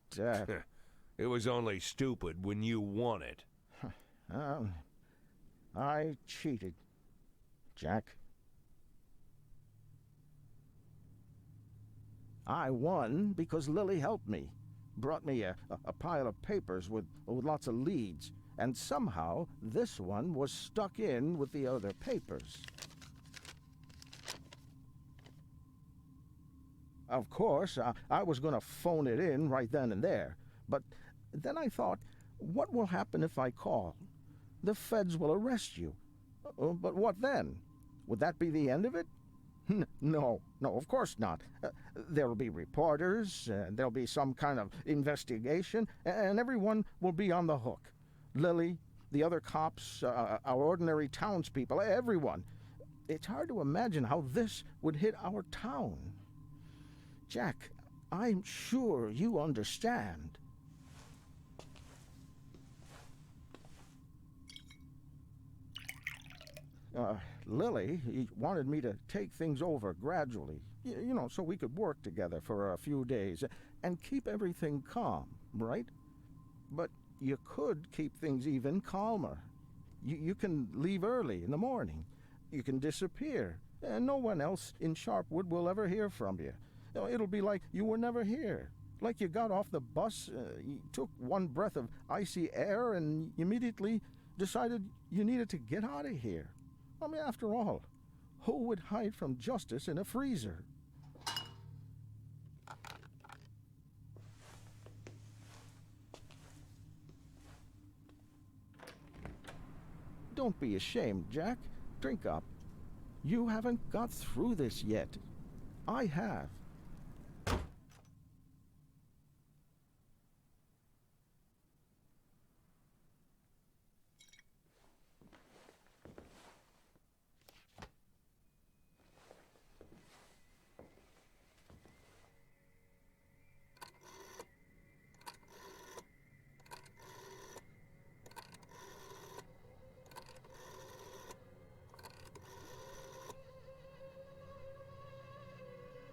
It was only stupid when you won it. I cheated, Jack. I won because Lily helped me. Brought me a pile of papers with lots of leads, and somehow this one was stuck in with the other papers. Of course, I was going to phone it in right then and there, but then I thought, what will happen if I call? The feds will arrest you. But what then? Would that be the end of it? No, of course not. There'll be reporters, there'll be some kind of investigation, and everyone will be on the hook. Lily, the other cops, our ordinary townspeople, everyone. It's hard to imagine how this would hit our town. Jack, I'm sure you understand. Lily wanted me to take things over gradually, so we could work together for a few days and keep everything calm, right? But you could keep things even calmer. You can leave early in the morning. You can disappear, and no one else in Sharpwood will ever hear from you. It'll be like you were never here. Like you got off the bus, you took one breath of icy air, and you immediately decided you needed to get out of here. I mean, after all, who would hide from justice in a freezer? Don't be ashamed, Jack. Drink up. You haven't got through this yet. I have.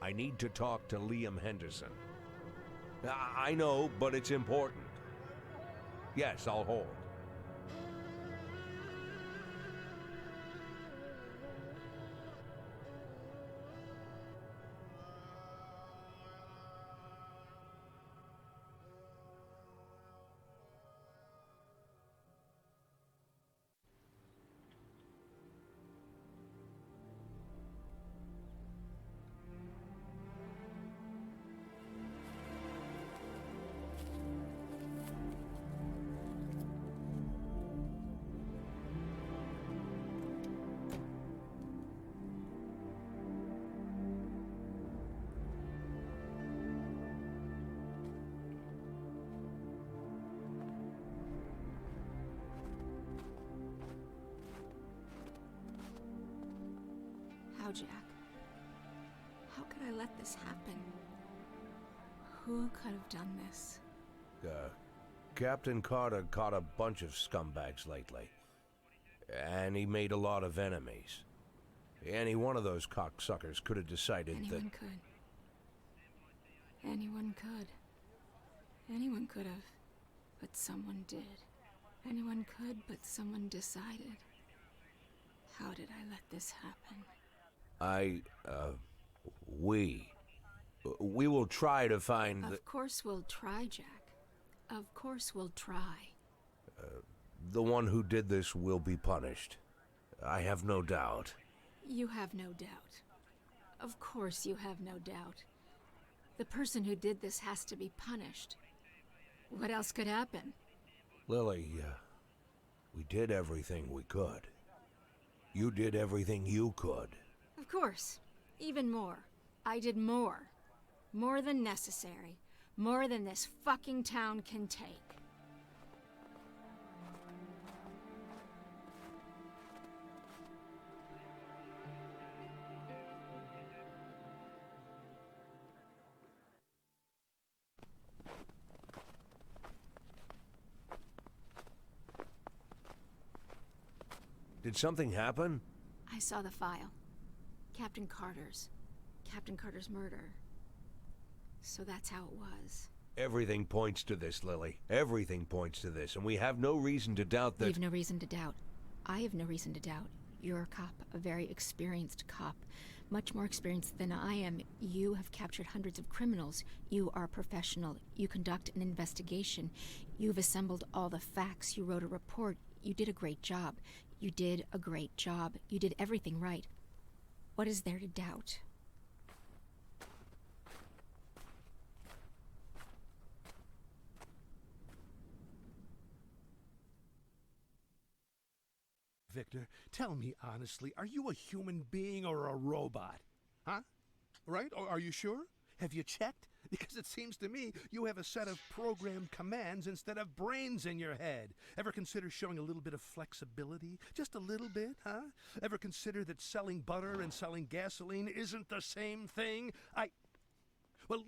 I need to talk to Liam Henderson. I know, but it's important. Yes, I'll hold. How, Jack? How could I let this happen? Who could have done this? Captain Carter caught a bunch of scumbags lately. And he made a lot of enemies. Any one of those cocksuckers could have decided Anyone could. Anyone could. Anyone could have. But someone did. Anyone could, but someone decided. How did I let this happen? We will try to find Of course we'll try, Jack. Of course we'll try. The one who did this will be punished. I have no doubt. You have no doubt. Of course you have no doubt. The person who did this has to be punished. What else could happen? Lily, we did everything we could. You did everything you could. Of course. Even more. I did more. More than necessary. More than this fucking town can take. Did something happen? I saw the file. Captain Carter's murder. So that's how it was. Everything points to this, Lily. Everything points to this, and we have no reason to doubt that... You have no reason to doubt. I have no reason to doubt. You're a cop, a very experienced cop. Much more experienced than I am. You have captured hundreds of criminals. You are a professional. You conduct an investigation. You've assembled all the facts. You wrote a report. You did a great job. You did a great job. You did everything right. What is there to doubt? Victor, tell me honestly, are you a human being or a robot? Huh? Right? Or are you sure? Have you checked? Because it seems to me you have a set of programmed commands instead of brains in your head. Ever consider showing a little bit of flexibility? Just a little bit, huh? Ever consider that selling butter and selling gasoline isn't the same thing? Well,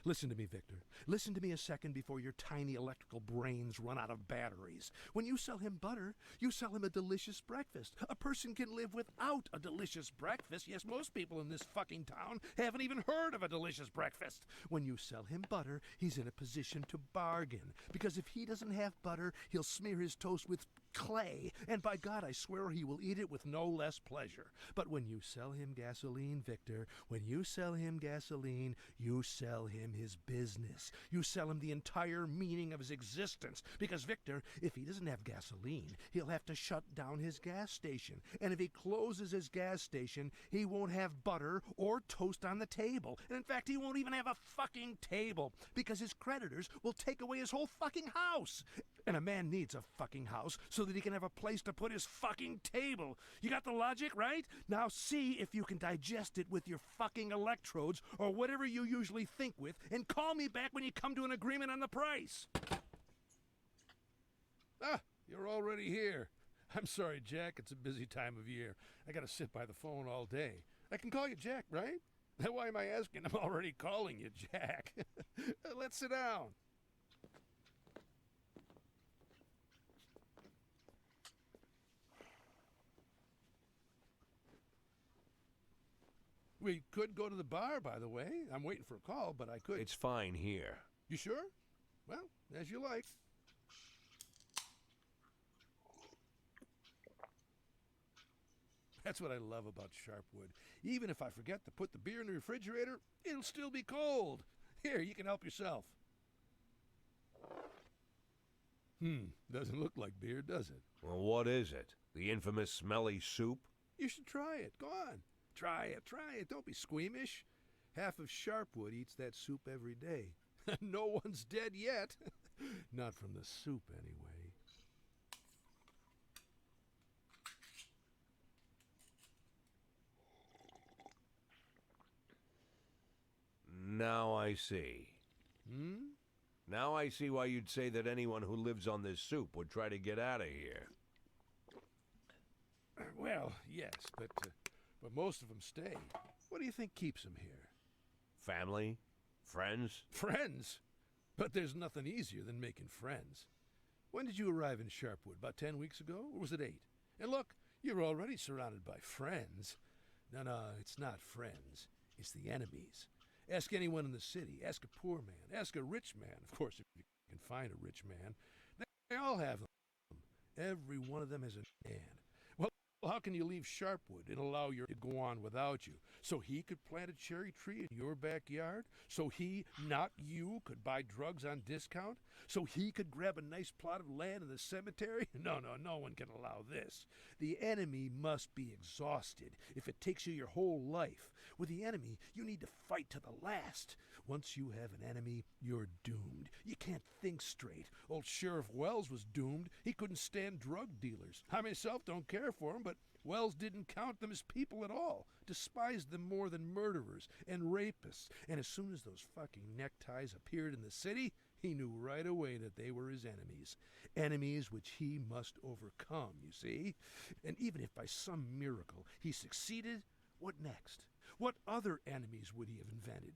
listen to me, Victor. Listen to me a second before your tiny electrical brains run out of batteries. When you sell him butter, you sell him a delicious breakfast. A person can live without a delicious breakfast. Yes, most people in this fucking town haven't even heard of a delicious breakfast. When you sell him butter, he's in a position to bargain. Because if he doesn't have butter, he'll smear his toast with clay, and by God, I swear he will eat it with no less pleasure. But when you sell him gasoline, Victor, when you sell him gasoline, you sell him his business. You sell him the entire meaning of his existence. Because, Victor, if he doesn't have gasoline, he'll have to shut down his gas station. And if he closes his gas station, he won't have butter or toast on the table. And in fact, he won't even have a fucking table, because his creditors will take away his whole fucking house. And a man needs a fucking house so that he can have a place to put his fucking table. You got the logic, right? Now see if you can digest it with your fucking electrodes or whatever you usually think with, and call me back when you come to an agreement on the price. Ah, you're already here. I'm sorry, Jack. It's a busy time of year. I gotta sit by the phone all day. I can call you Jack, right? Why am I asking? I'm already calling you Jack. Let's sit down. We could go to the bar, by the way. I'm waiting for a call, but I could. It's fine here. You sure? Well, as you like. That's what I love about Sharpwood. Even if I forget to put the beer in the refrigerator, it'll still be cold. Here, you can help yourself. Doesn't look like beer, does it? Well, what is it? The infamous smelly soup? You should try it. Go on. Try it. Don't be squeamish. Half of Sharpwood eats that soup every day. No one's dead yet. Not from the soup, anyway. Now I see. Now I see why you'd say that anyone who lives on this soup would try to get out of here. Well, yes, but most of them stay. What do you think keeps them here? Family? Friends? Friends? But there's nothing easier than making friends. When did you arrive in Sharpwood? About 10 weeks ago? Or was it 8? And look, you're already surrounded by friends. No, it's not friends. It's the enemies. Ask anyone in the city. Ask a poor man. Ask a rich man. Of course, if you can find a rich man. They all have them. Every one of them has a man. Well, Well, how can you leave Sharpwood and allow your to go on without you? So he could plant a cherry tree in your backyard? So he, not you, could buy drugs on discount? So he could grab a nice plot of land in the cemetery? No one can allow this. The enemy must be exhausted if it takes you your whole life. With the enemy, you need to fight to the last. Once you have an enemy, you're doomed. You can't think straight. Old Sheriff Wells was doomed. He couldn't stand drug dealers. I myself don't care for him, but Wells didn't count them as people at all, despised them more than murderers and rapists, and as soon as those fucking neckties appeared in the city, he knew right away that they were his enemies. Enemies which he must overcome, you see? And even if by some miracle he succeeded, what next? What other enemies would he have invented?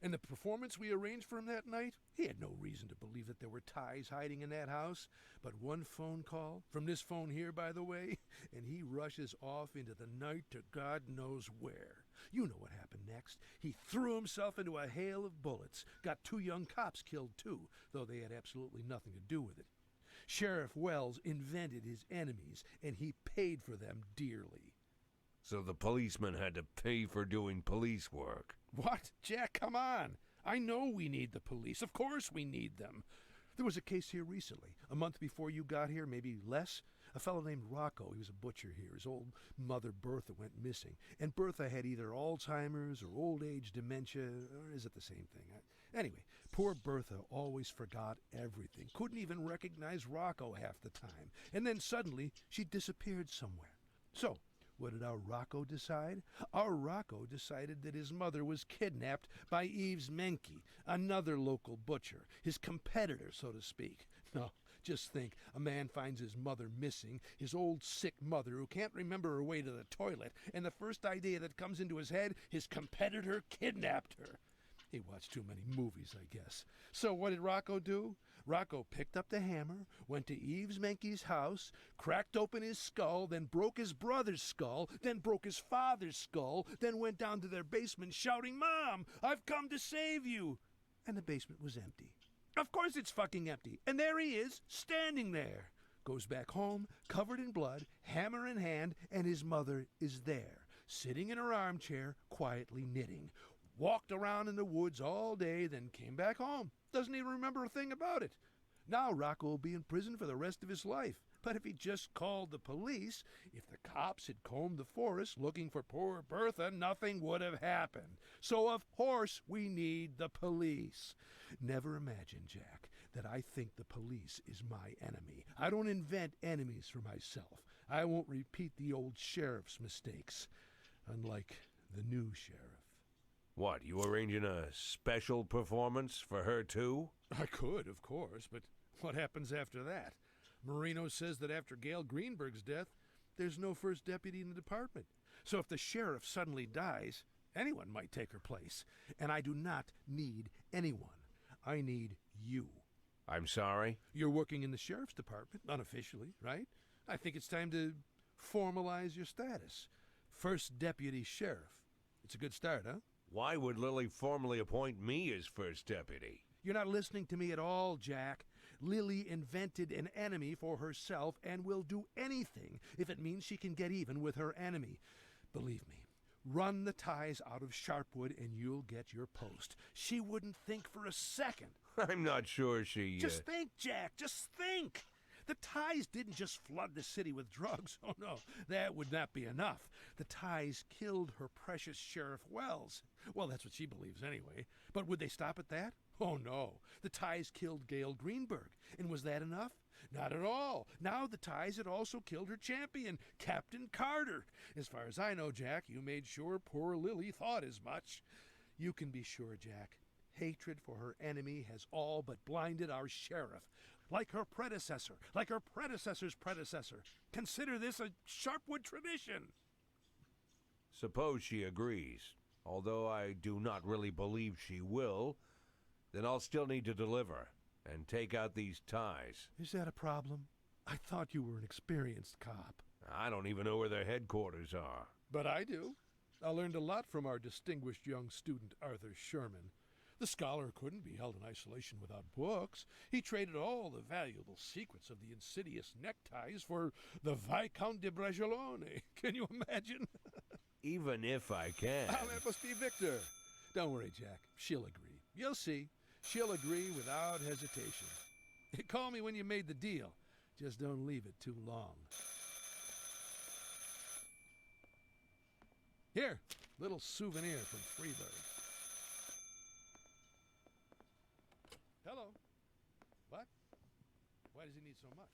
And the performance we arranged for him that night? He had no reason to believe that there were ties hiding in that house. But one phone call, from this phone here, by the way, and he rushes off into the night to God knows where. You know what happened next. He threw himself into a hail of bullets. Got 2 young cops killed, too, though they had absolutely nothing to do with it. Sheriff Wells invented his enemies, and he paid for them dearly. So the policeman had to pay for doing police work. What? Jack, come on. I know we need the police. Of course we need them. There was a case here recently, a month before you got here, maybe less. A fellow named Rocco, he was a butcher here. His old mother, Bertha, went missing. And Bertha had either Alzheimer's or old age dementia, or is it the same thing? Anyway, poor Bertha always forgot everything. Couldn't even recognize Rocco half the time. And then suddenly, she disappeared somewhere. So, what did our Rocco decide? Our Rocco decided that his mother was kidnapped by Eves Menke, another local butcher, his competitor, so to speak. No, just think, a man finds his mother missing, his old sick mother who can't remember her way to the toilet, and the first idea that comes into his head, his competitor kidnapped her. He watched too many movies, I guess. So what did Rocco do? Rocco picked up the hammer, went to Eves Menke's house, cracked open his skull, then broke his brother's skull, then broke his father's skull, then went down to their basement shouting, "Mom, I've come to save you!" And the basement was empty. Of course it's fucking empty. And there he is, standing there. Goes back home, covered in blood, hammer in hand, and his mother is there, sitting in her armchair, quietly knitting. Walked around in the woods all day, then came back home. Doesn't even remember a thing about it. Now Rocco will be in prison for the rest of his life. But if he just called the police, if the cops had combed the forest looking for poor Bertha, nothing would have happened. So of course we need the police. Never imagine, Jack, that I think the police is my enemy. I don't invent enemies for myself. I won't repeat the old sheriff's mistakes, unlike the new sheriff. What, you arranging a special performance for her too? I could, of course, but what happens after that? Marino says that after Gail Greenberg's death, there's no first deputy in the department. So if the sheriff suddenly dies, anyone might take her place. And I do not need anyone. I need you. I'm sorry? You're working in the sheriff's department, unofficially, right? I think it's time to formalize your status. First deputy sheriff. It's a good start, huh? Why would Lily formally appoint me as first deputy? You're not listening to me at all, Jack. Lily invented an enemy for herself and will do anything if it means she can get even with her enemy. Believe me, run the ties out of Sharpwood and you'll get your post. She wouldn't think for a second. I'm not sure she... Just think, Jack, just think. The ties didn't just flood the city with drugs. Oh, no, that would not be enough. The ties killed her precious Sheriff Wells. Well, that's what she believes anyway. But would they stop at that? Oh, no. The ties killed Gail Greenberg. And was that enough? Not at all. Now the ties had also killed her champion, Captain Carter. As far as I know, Jack, you made sure poor Lily thought as much. You can be sure, Jack. Hatred for her enemy has all but blinded our sheriff. Like her predecessor, like her predecessor's predecessor. Consider this a Sharpwood tradition. Suppose she agrees. Although I do not really believe she will, then I'll still need to deliver and take out these ties. Is that a problem? I thought you were an experienced cop. I don't even know where their headquarters are. But I do. I learned a lot from our distinguished young student, Arthur Sherman. The scholar couldn't be held in isolation without books. He traded all the valuable secrets of the insidious neckties for the Viscount de Bragelonne. Can you imagine? Even if I can. Oh, that must be Victor. Don't worry, Jack. She'll agree. You'll see. She'll agree without hesitation. Call me when you made the deal. Just don't leave it too long. Here, little souvenir from Freeburg. Hello. What? Why does he need so much?